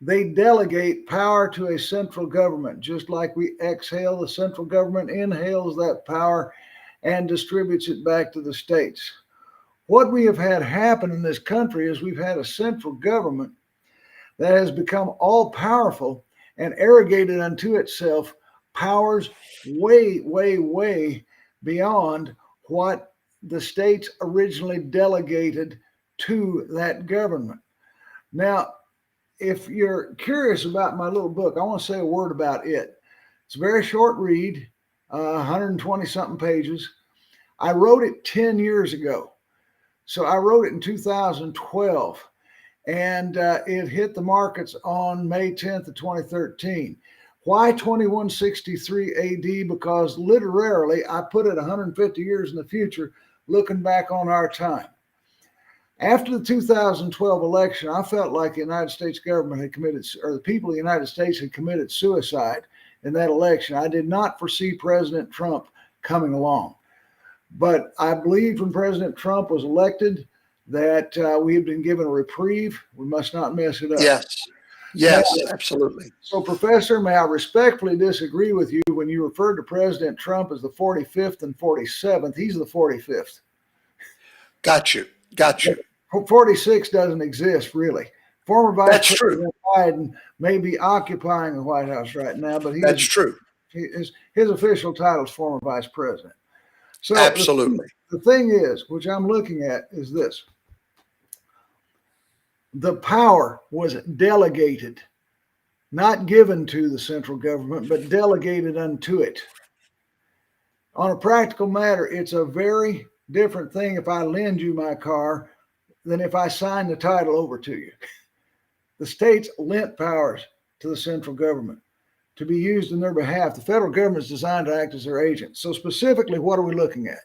They delegate power to a central government. Just like we exhale, the central government inhales that power and distributes it back to the states. What we have had happen in this country is we've had a central government that has become all powerful and arrogated unto itself powers way beyond what the states originally delegated to that government. Now, if you're curious about my little book, I want to say a word about it. It's a very short read, 120 something pages. I wrote it 10 years ago. So I wrote it in 2012. And it hit the markets on May 10th of 2013. Why 2163 AD? Because literally I put it 150 years in the future, looking back on our time. After the 2012 election, I felt like the United States government had committed, or the people of the United States had committed suicide in that election. I did not foresee President Trump coming along. But I believed when President Trump was elected that we have been given a reprieve. We must not mess it up. Yes, absolutely. So, Professor, may I respectfully disagree with you when you referred to President Trump as the 45th and 47th. He's the 45th. Got you. 46 doesn't exist, really. Former Vice That's President true. Biden may be occupying the White House right now, but That's true. His official title is former Vice President. So absolutely. The thing is, which I'm looking at, is this. The power was delegated, not given to the central government, but delegated unto it. On a practical matter, it's a very different thing if I lend you my car than if I sign the title over to you. The states lent powers to the central government to be used in their behalf. The federal government is designed to act as their agent. So specifically, what are we looking at?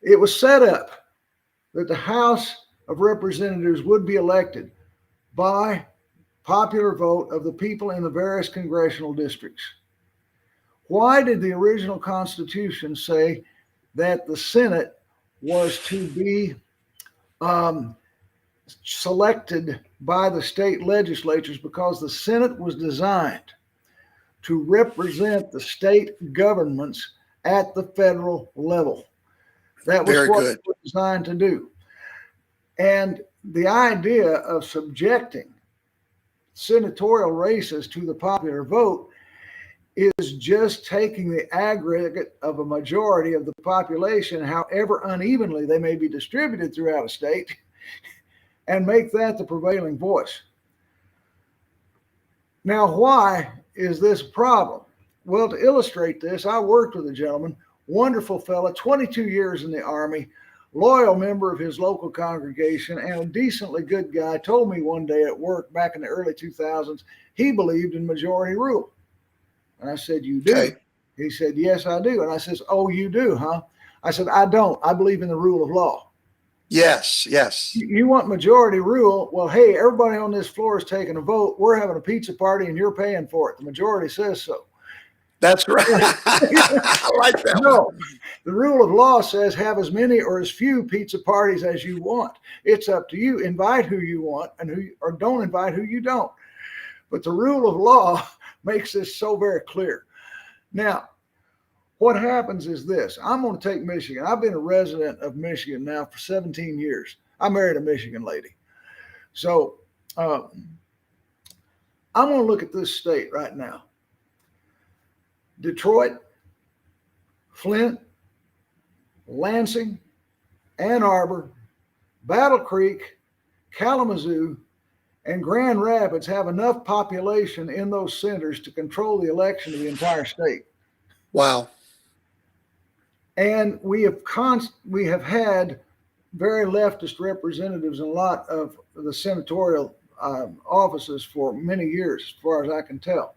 It was set up that the House of Representatives would be elected by popular vote of the people in the various congressional districts. Why did the original Constitution say that the Senate was to be selected by the state legislatures? Because the Senate was designed to represent the state governments at the federal level. That was what it was designed to do. And the idea of subjecting senatorial races to the popular vote is just taking the aggregate of a majority of the population, however unevenly they may be distributed throughout a state, and make that the prevailing voice. Now, why is this a problem? Well, to illustrate this, I worked with a gentleman, wonderful fella, 22 years in the Army, loyal member of his local congregation, and a decently good guy. Told me one day at work back in the early 2000s, he believed in majority rule. And I said, "You do?" Okay. He said, "Yes, I do." And I says, "Oh, you do, huh?" I said, "I don't. I believe in the rule of law." Yes, yes. You want majority rule? Well, hey, everybody on this floor is taking a vote. We're having a pizza party and you're paying for it. The majority says so. That's right. I like that. No, the rule of law says have as many or as few pizza parties as you want. It's up to you. Invite who you want or don't invite who you don't. But the rule of law makes this so very clear. Now, what happens is this. I'm going to take Michigan. I've been a resident of Michigan now for 17 years. I married a Michigan lady. So I'm going to look at this state right now. Detroit, Flint, Lansing, Ann Arbor, Battle Creek, Kalamazoo, and Grand Rapids have enough population in those centers to control the election of the entire state. Wow. And we have had very leftist representatives in a lot of the senatorial offices for many years, as far as I can tell.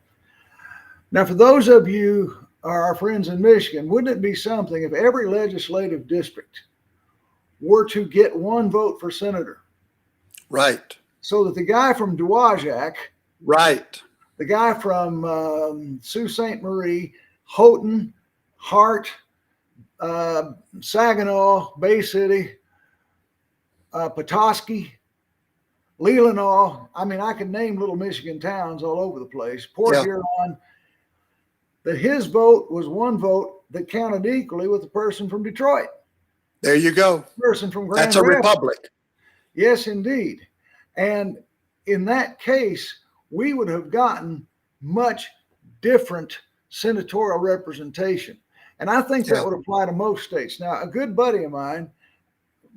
Now, for those of you who are our friends in Michigan, wouldn't it be something if every legislative district were to get one vote for senator? Right. So that the guy from Dowagiac, right, the guy from Sault Ste. Marie, Houghton, Hart, Saginaw, Bay City, Petoskey, Leelanau. I mean, I could name little Michigan towns all over the place. Port Huron. That his vote was one vote that counted equally with the person from Detroit. There you go. Person from Grand That's a Rapids. republic. Yes, indeed. And in that case, we would have gotten much different senatorial representation. And I think that would apply to most states. Now, a good buddy of mine,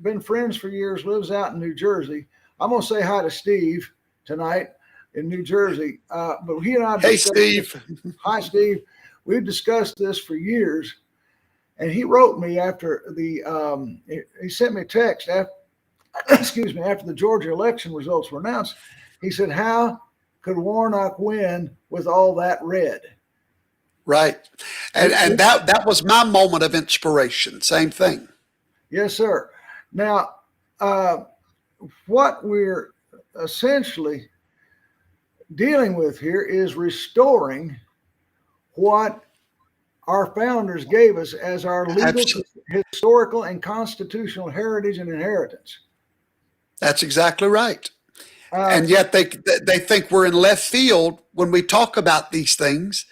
been friends for years, lives out in New Jersey. I'm going to say hi to Steve tonight in New Jersey. But he and I— Hey, Steve. Hi, Steve. We've discussed this for years. And he wrote me after the, he sent me a text after, after the Georgia election results were announced. He said, "How could Warnock win with all that red?" Right. And that was my moment of inspiration. Same thing. Yes, sir. Now, what we're essentially dealing with here is restoring what our founders gave us as our legal, historical, and constitutional heritage and inheritance. That's exactly right. And yet they think we're in left field when we talk about these things,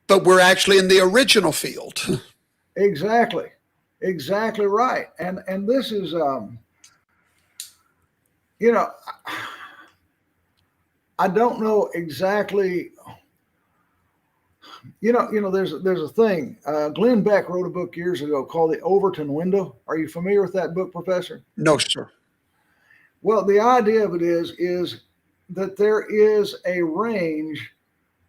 but we're actually in the original field. Exactly. Exactly right. And this is, you know, I don't know exactly. You know, there's a thing. Glenn Beck wrote a book years ago called The Overton Window. Are you familiar with that book, Professor? No, sir. Well, the idea of it is that there is a range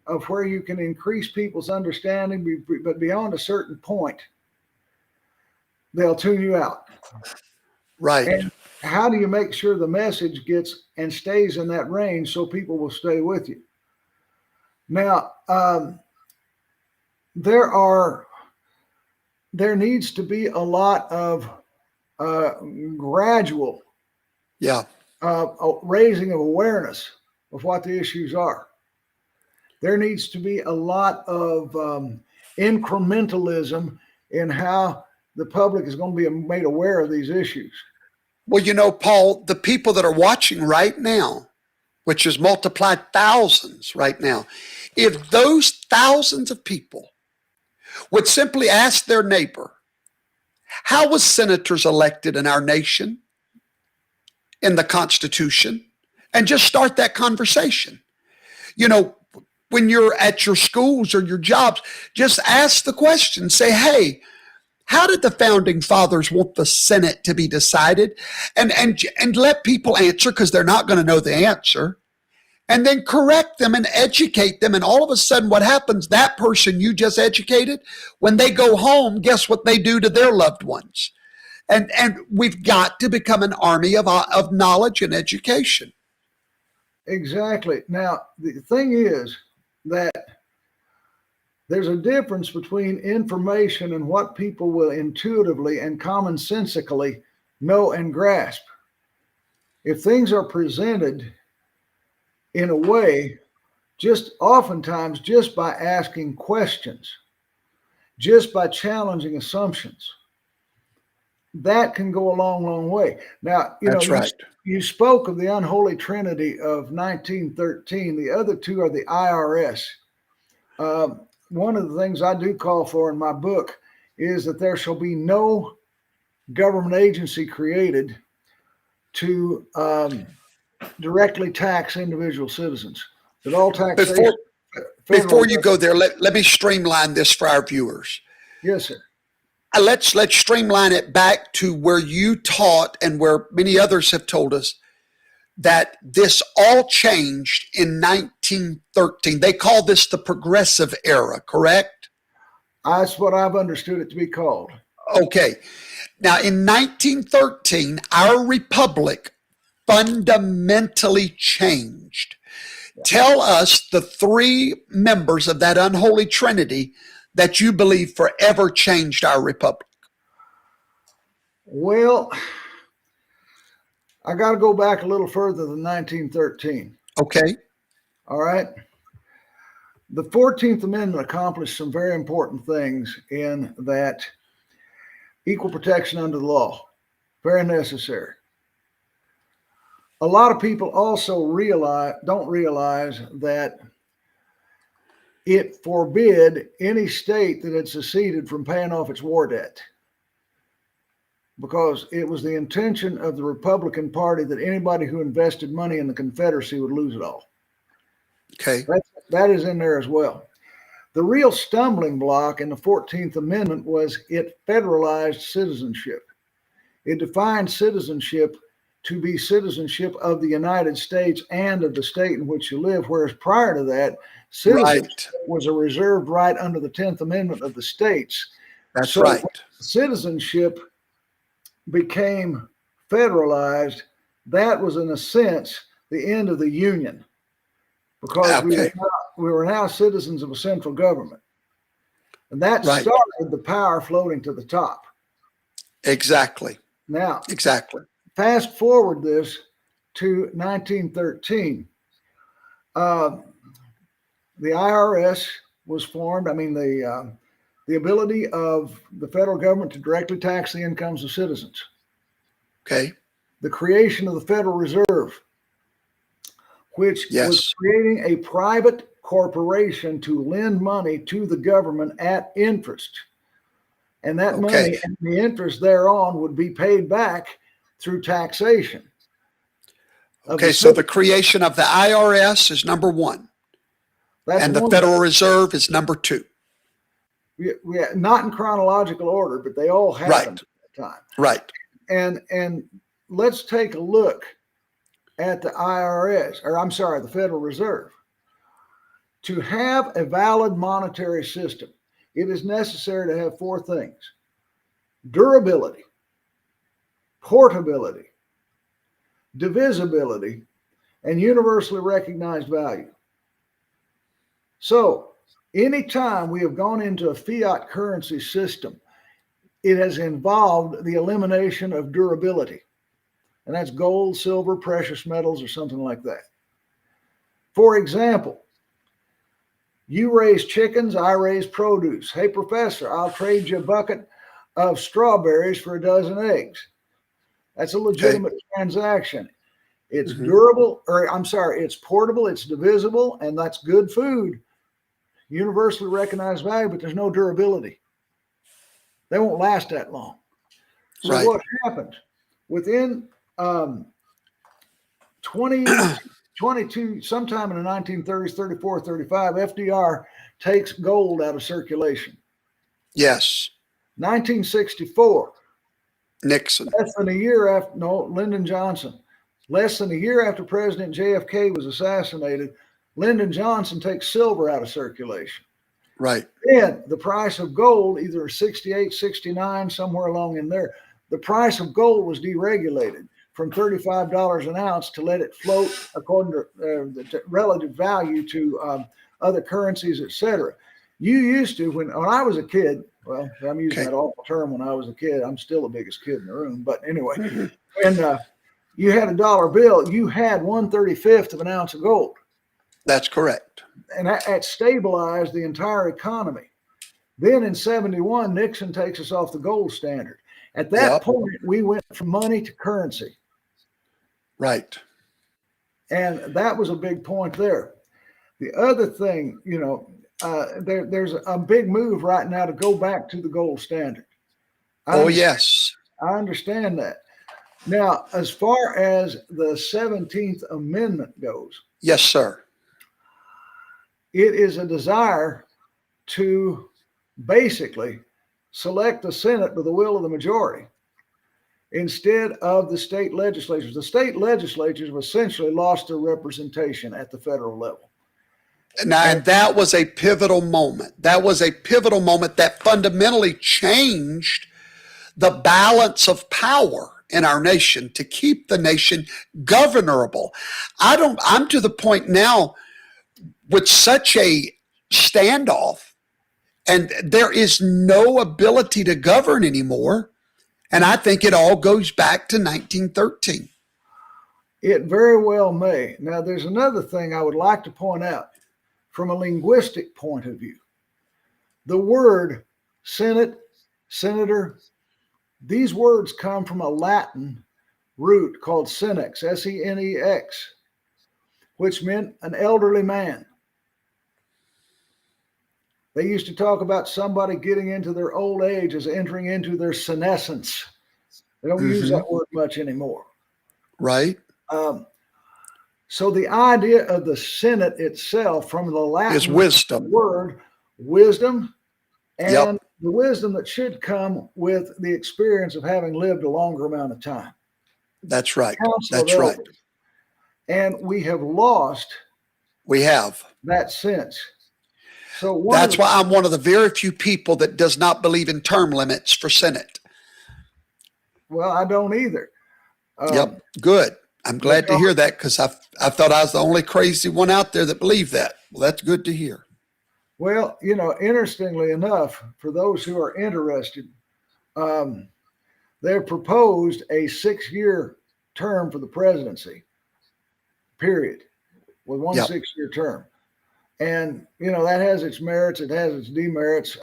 of where you can increase people's understanding, but beyond a certain point, they'll tune you out. Right. And how do you make sure the message gets and stays in that range so people will stay with you? Now, there needs to be a lot of gradual Yeah. Raising of awareness of what the issues are. There needs to be a lot of incrementalism in how the public is going to be made aware of these issues. Well, you know, Paul, the people that are watching right now, which is multiplied thousands right now, if those thousands of people would simply ask their neighbor, how was senators elected in our nation, in the Constitution, and just start that conversation. You know, when you're at your schools or your jobs, just ask the question, say, hey, how did the founding fathers want the Senate to be decided? And let people answer, because they're not going to know the answer. And then correct them and educate them. And all of a sudden, what happens, that person you just educated, when they go home, guess what they do to their loved ones? And we've got to become an army of knowledge and education. Exactly. Now, the thing is that there's a difference between information and what people will intuitively and commonsensically know and grasp. If things are presented in a way, just oftentimes just by asking questions, just by challenging assumptions, that can go a long, long way. Now, That's right. You spoke of the unholy trinity of 1913. The other two are the IRS. One of the things I do call for in my book is that there shall be no government agency created to directly tax individual citizens. That all taxation. Before you go there, let me streamline this for our viewers. Yes, sir. Let's streamline it back to where you taught and where many others have told us that this all changed in 1913. They call this the progressive era, correct? That's what I've understood it to be called. Okay. Now, in 1913, our republic fundamentally changed. Tell us the three members of that unholy trinity that you believe forever changed our republic. Well, I got to go back a little further than 1913. Okay. All right. The 14th Amendment accomplished some very important things in that equal protection under the law, very necessary. A lot of people also don't realize that it forbid any state that had seceded from paying off its war debt, because it was the intention of the Republican Party that anybody who invested money in the Confederacy would lose it all. Okay. That is in there as well. The real stumbling block in the 14th Amendment was it federalized citizenship. It defined citizenship to be citizenship of the United States and of the state in which you live, whereas prior to that, citizenship was a reserved right under the 10th Amendment of the states. That's right. When citizenship became federalized, that was in a sense the end of the Union, because we were now citizens of a central government. And that started the power floating to the top. Exactly. Now, fast forward this to 1913. The IRS was formed. I mean, the ability of the federal government to directly tax the incomes of citizens. Okay. The creation of the Federal Reserve, which was creating a private corporation to lend money to the government at interest. And that money and the interest thereon would be paid back through taxation. Okay, so the creation of the IRS is number one. And the Federal Reserve is number two. Yeah, not in chronological order, but they all happened at that time. Right. And let's take a look at the IRS, or I'm sorry, the Federal Reserve. To have a valid monetary system, it is necessary to have four things: durability, portability, divisibility, and universally recognized value. So anytime we have gone into a fiat currency system, it has involved the elimination of durability. and that's gold, silver, precious metals, or something like that. For example, you raise chickens, I raise produce. Hey, professor, I'll trade you a bucket of strawberries for a dozen eggs. That's a legitimate transaction. It's durable, or I'm sorry, it's portable, it's divisible, and that's good food. Universally recognized value, but there's no durability. They won't last that long. So what happened? Within 22, sometime in the 1930s, 34, 35, FDR takes gold out of circulation. Yes. 1964. Nixon. Less than a year after, no, Lyndon Johnson. Less than a year after President JFK was assassinated, Lyndon Johnson takes silver out of circulation. Right. Then the price of gold, either 68, 69, somewhere along in there, the price of gold was deregulated from $35 an ounce to let it float according to the relative value to other currencies, et You used to, when I was a kid, well, I'm using that awful term when I was a kid. I'm still the biggest kid in the room. But anyway, when you had a dollar bill, you had 1/35 of an ounce of gold. That's correct. And that stabilized the entire economy. Then in 71, Nixon takes us off the gold standard. At that point, we went from money to currency. Right. And that was a big point there. The other thing, you know, there's a big move right now to go back to the gold standard. Yes. I understand that. Now, as far as the 17th Amendment goes. Yes, sir. It is a desire to basically select the Senate with the will of the majority instead of the state legislatures. The state legislatures have essentially lost their representation at the federal level. Now, and that was a pivotal moment. That was a pivotal moment that fundamentally changed the balance of power in our nation to keep the nation governable. I'm to the point now with such a standoff, and there is no ability to govern anymore. And I think it all goes back to 1913. It very well may. Now, there's another thing I would like to point out from a linguistic point of view. The word Senate, senator, these words come from a Latin root called senex, S-E-N-E-X, which meant an elderly man. They used to talk about somebody getting into their old age as entering into their senescence. They don't use that word much anymore. Right. So the idea of the Senate itself from the Latin is wisdom. Word, wisdom, and the wisdom that should come with the experience of having lived a longer amount of time. That's right. That's right. And we have lost that sense. So that's why I'm one of the very few people that does not believe in term limits for Senate. Well, I don't either. Good. I'm glad to hear that, because I thought I was the only crazy one out there that believed that. Well, that's good to hear. Well, you know, interestingly enough, for those who are interested, they've proposed a 6-year term for the presidency, period, with one 6-year term. And, you know, that has its merits. It has its demerits.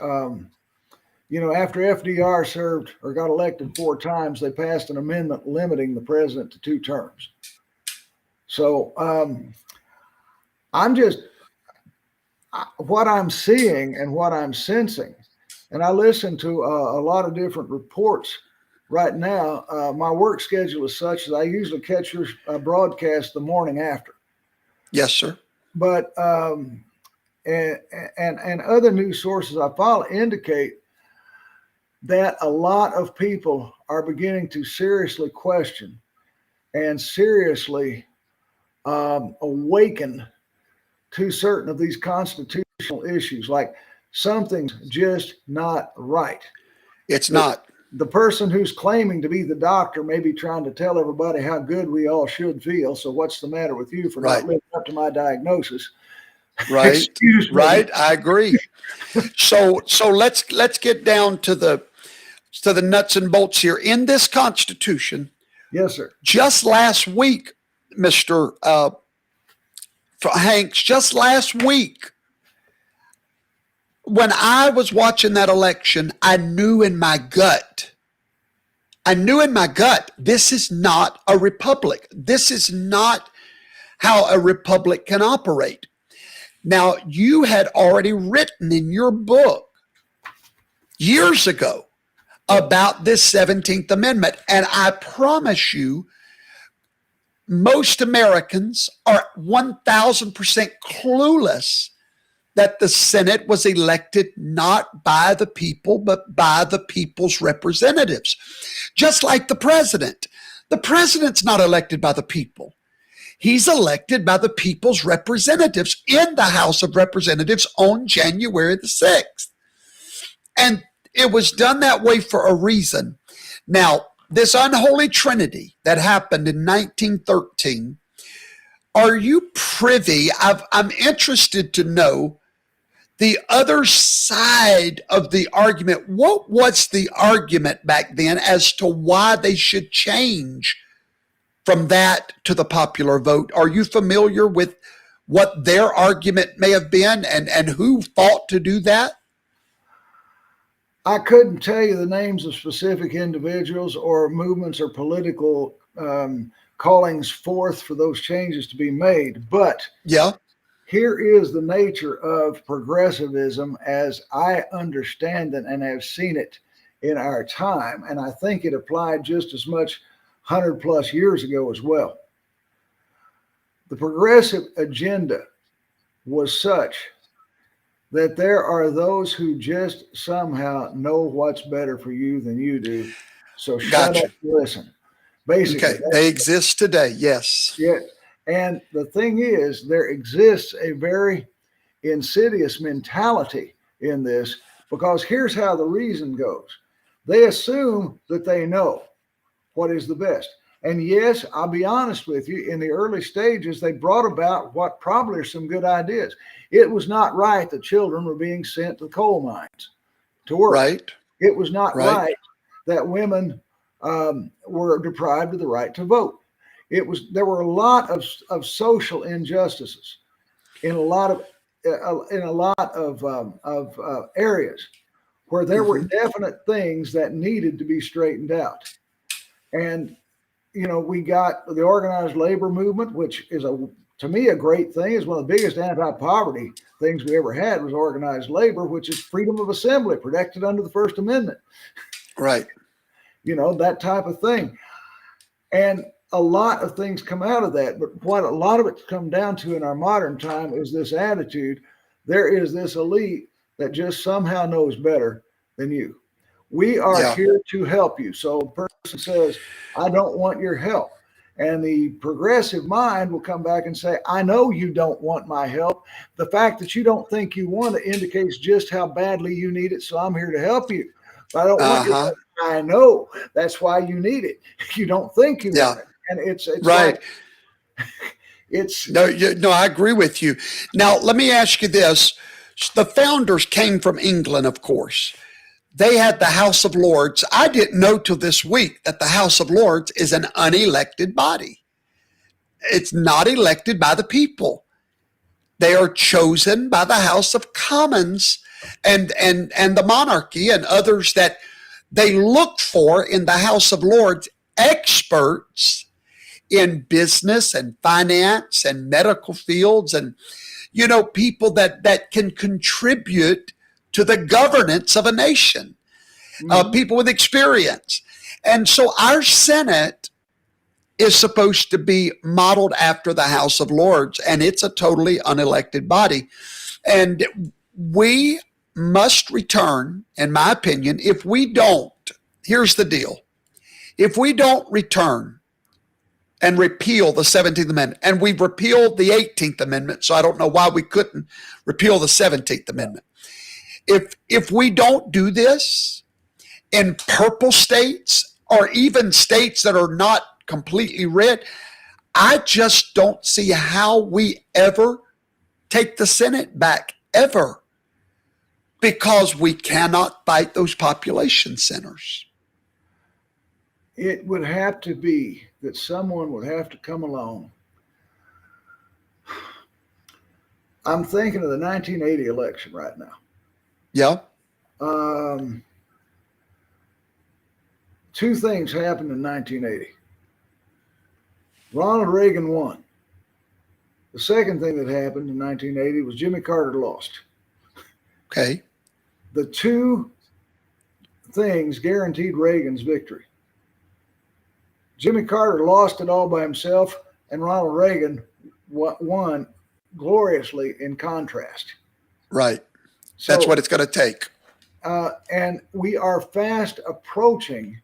You know, after FDR served or got elected 4 times, they passed an amendment limiting the president to 2 terms. So what I'm seeing and what I'm sensing, and I listen to a lot of different reports right now. My work schedule is such that I usually catch your broadcast the morning after. Yes, sir. But and other news sources I follow indicate that a lot of people are beginning to seriously question and seriously awaken to certain of these constitutional issues, like something's just not right. It's not. The person who's claiming to be the doctor may be trying to tell everybody how good we all should feel. So what's the matter with you for not living up to my diagnosis? Right. Excuse me. Right. I agree. So let's get down to the nuts and bolts here. In this Constitution, Yes, sir. Just last week, Mr. Hanks, just last week, when I was watching that election, I knew in my gut, this is not a republic. This is not how a republic can operate. Now, you had already written in your book years ago about this 17th Amendment, and I promise you, most Americans are 1,000% clueless that the Senate was elected not by the people, but by the people's representatives. Just like the president. The president's not elected by the people. He's elected by the people's representatives in the House of Representatives on January the 6th. And it was done that way for a reason. Now, this unholy trinity that happened in 1913, are you privy? I'm interested to know the other side of the argument. What was the argument back then as to why they should change from that to the popular vote? Are you familiar with what their argument may have been and who fought to do that? I couldn't tell you the names of specific individuals or movements or political callings forth for those changes to be made. But yeah, here is the nature of progressivism as I understand it and have seen it in our time. And I think it applied just as much 100 plus years ago as well. The progressive agenda was such that there are those who just somehow know what's better for you than you do. So shut up and listen. Basically. Okay, they exist today, yes. Yeah. And the thing is, there exists a very insidious mentality in this, because here's how the reason goes. They assume that they know what is the best. And yes, I'll be honest with you, in the early stages, they brought about what probably are some good ideas. It was not right that children were being sent to coal mines to work. Right. It was not right that women were deprived of the right to vote. There were a lot of social injustices in a lot of areas where there were definite things that needed to be straightened out. And you know, we got the organized labor movement, which is to me a great thing. Is one of the biggest anti-poverty things we ever had was organized labor, which is freedom of assembly protected under the First Amendment. Right. You know, that type of thing. And a lot of things come out of that. But what a lot of it's come down to in our modern time is this attitude. There is this elite that just somehow knows better than you. We are here to help you. So a person says, I don't want your help. And the progressive mind will come back and say, I know you don't want my help. The fact that you don't think you want it indicates just how badly you need it. So I'm here to help you. But I don't want your help. I know that's why you need it. You don't think you want it. And it's right. Like, it's no, I agree with you. Now, let me ask you this. The founders came from England, of course. They had the House of Lords. I didn't know till this week that the House of Lords is an unelected body. It's not elected by the people. They are chosen by the House of Commons and the monarchy and others that they look for in the House of Lords, experts in business and finance and medical fields and, you know, people that can contribute to the governance of a nation, people with experience. And so our Senate is supposed to be modeled after the House of Lords, and it's a totally unelected body. And we must return, in my opinion, if we don't, here's the deal. If we don't return and repeal the 17th Amendment, and we've repealed the 18th Amendment, so I don't know why we couldn't repeal the 17th Amendment. If we don't do this in purple states or even states that are not completely red, I just don't see how we ever take the Senate back, ever, because we cannot fight those population centers. it would have to be that someone would have to come along. I'm thinking of the 1980 election right now. Yeah. Two things happened in 1980. Ronald Reagan won. The second thing that happened in 1980 was Jimmy Carter lost. Okay. The two things guaranteed Reagan's victory. Jimmy Carter lost it all by himself, and Ronald Reagan won gloriously in contrast. Right. That's what it's going to take. And we are fast approaching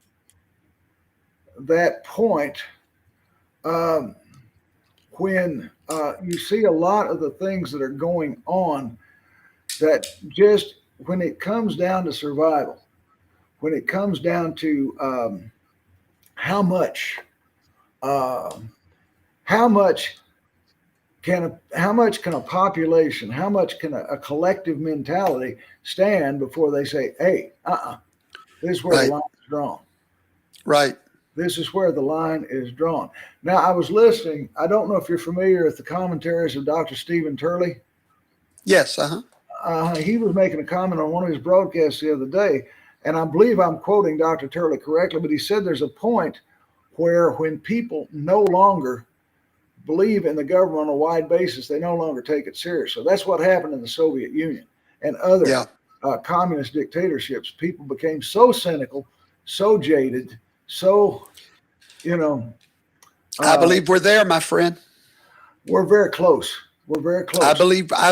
that point when you see a lot of the things that are going on that just when it comes down to survival, when it comes down to how much can a population, how much can a collective mentality stand before they say, hey, this is where the line is drawn. Right. This is where the line is drawn. Now, I was listening. I don't know if you're familiar with the commentaries of Dr. Stephen Turley. Yes. He was making a comment on one of his broadcasts the other day, and I believe I'm quoting Dr. Turley correctly, but he said there's a point where when people no longer believe in the government on a wide basis, they no longer take it seriously. That's what happened in the Soviet Union and other communist dictatorships. People became so cynical, so jaded, so, I believe we're there, my friend. We're very close. We're very close. I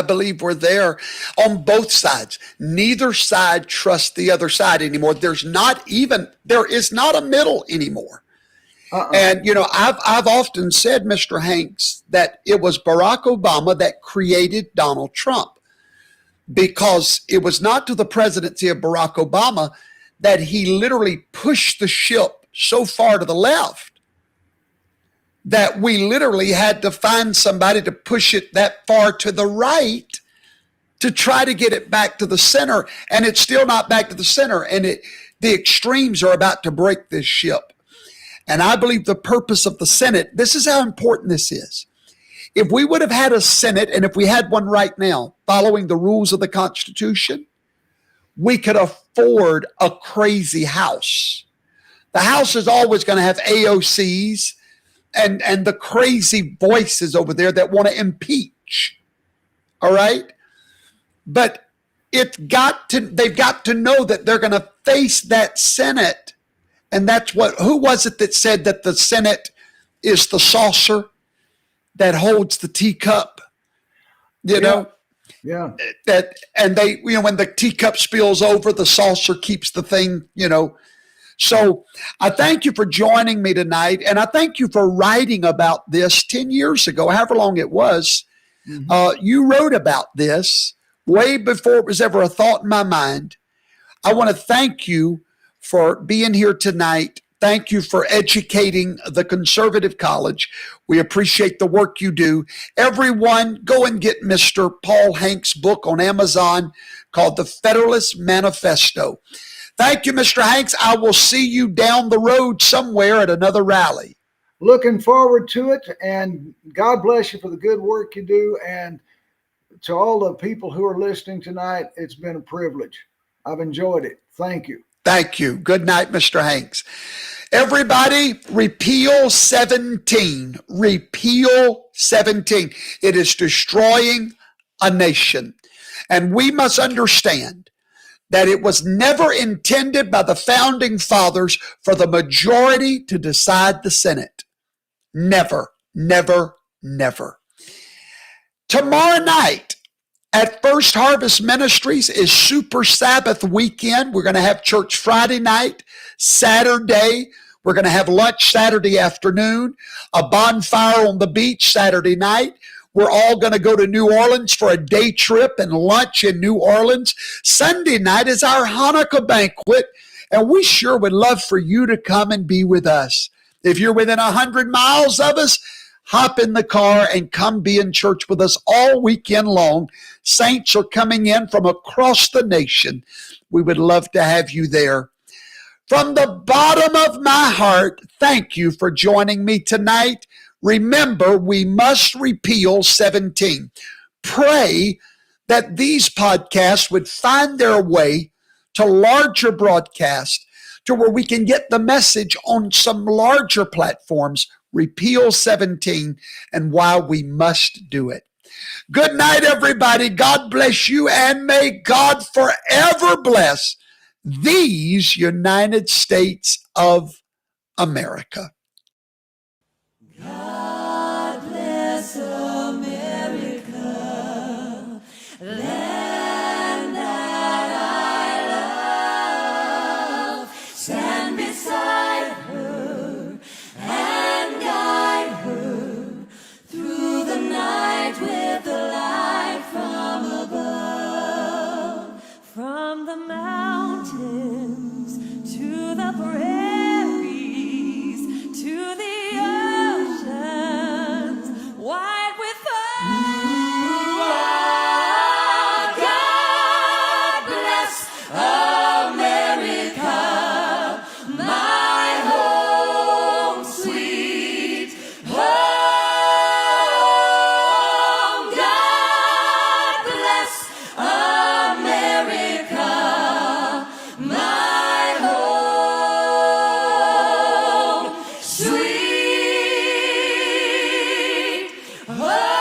believe we're there on both sides. Neither side trusts the other side anymore. There is not a middle anymore. And, I've often said, Mr. Hanks, that it was Barack Obama that created Donald Trump, because it was not to the presidency of Barack Obama that he literally pushed the ship so far to the left that we literally had to find somebody to push it that far to the right to try to get it back to the center. And it's still not back to the center. And the extremes are about to break this ship. And I believe the purpose of the Senate, this is how important this is. If we would have had a Senate, and if we had one right now, following the rules of the Constitution, we could afford a crazy House. The House is always going to have AOCs and the crazy voices over there that want to impeach. All right? But they've got to know that they're going to face that Senate. And who was it that said that the Senate is the saucer that holds the teacup? Yeah. And they, when the teacup spills over, the saucer keeps the thing, So I thank you for joining me tonight. And I thank you for writing about this 10 years ago, however long it was. Mm-hmm. You wrote about this way before it was ever a thought in my mind. I want to thank you for being here tonight. Thank you for educating the conservative college. We appreciate the work you do. Everyone, go and get Mr. Paul Hanks' book on Amazon called The Federalist Manifesto. Thank you, Mr. Hanks. I will see you down the road somewhere at another rally. Looking forward to it, and God bless you for the good work you do. And to all the people who are listening tonight, it's been a privilege. I've enjoyed it. Thank you. Thank you. Good night, Mr. Hanks. Everybody, repeal 17. Repeal 17. It is destroying a nation. And we must understand that it was never intended by the founding fathers for the majority to decide the Senate. Never, never, never. Tomorrow night at First Harvest Ministries is Super Sabbath weekend. We're going to have church Friday night, Saturday. We're going to have lunch Saturday afternoon, a bonfire on the beach Saturday night. We're all going to go to New Orleans for a day trip and lunch in New Orleans. Sunday night is our Hanukkah banquet, and we sure would love for you to come and be with us. If you're within 100 miles of us, hop in the car and come be in church with us all weekend long. Saints are coming in from across the nation. We would love to have you there. From the bottom of my heart, thank you for joining me tonight. Remember, we must repeal 17. Pray that these podcasts would find their way to larger broadcasts, to where we can get the message on some larger platforms. Repeal 17 and why we must do it. Good night, everybody. God bless you, and may God forever bless these United States of America. God bless America, land that I love. Stand beside her and guide her through the night with the light from above. From the mountains to the prairies to the oceans wide with God bless America, my home sweet home. God bless America, my home sweet home.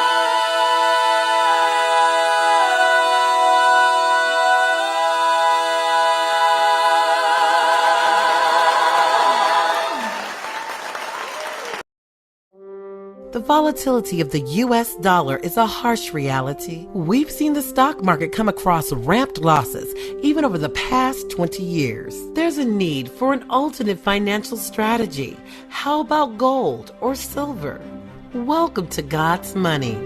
The volatility of the U.S. dollar is a harsh reality. We've seen the stock market come across ramped losses, even over the past 20 years. There's a need for an alternate financial strategy. How about gold or silver? Welcome to God's Money.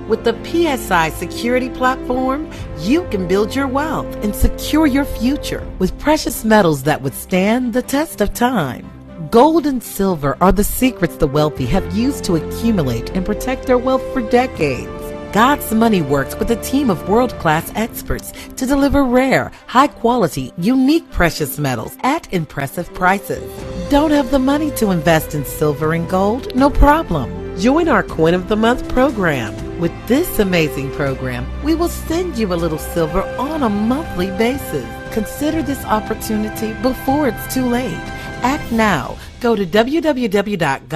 With the PSI security platform, you can build your wealth and secure your future with precious metals that withstand the test of time. Gold and silver are the secrets the wealthy have used to accumulate and protect their wealth for decades. God's Money works with a team of world-class experts to deliver rare, high-quality, unique precious metals at impressive prices. Don't have the money to invest in silver and gold? No problem. Join our Coin of the Month program. With this amazing program, we will send you a little silver on a monthly basis. Consider this opportunity before it's too late. Act now. Go to www.god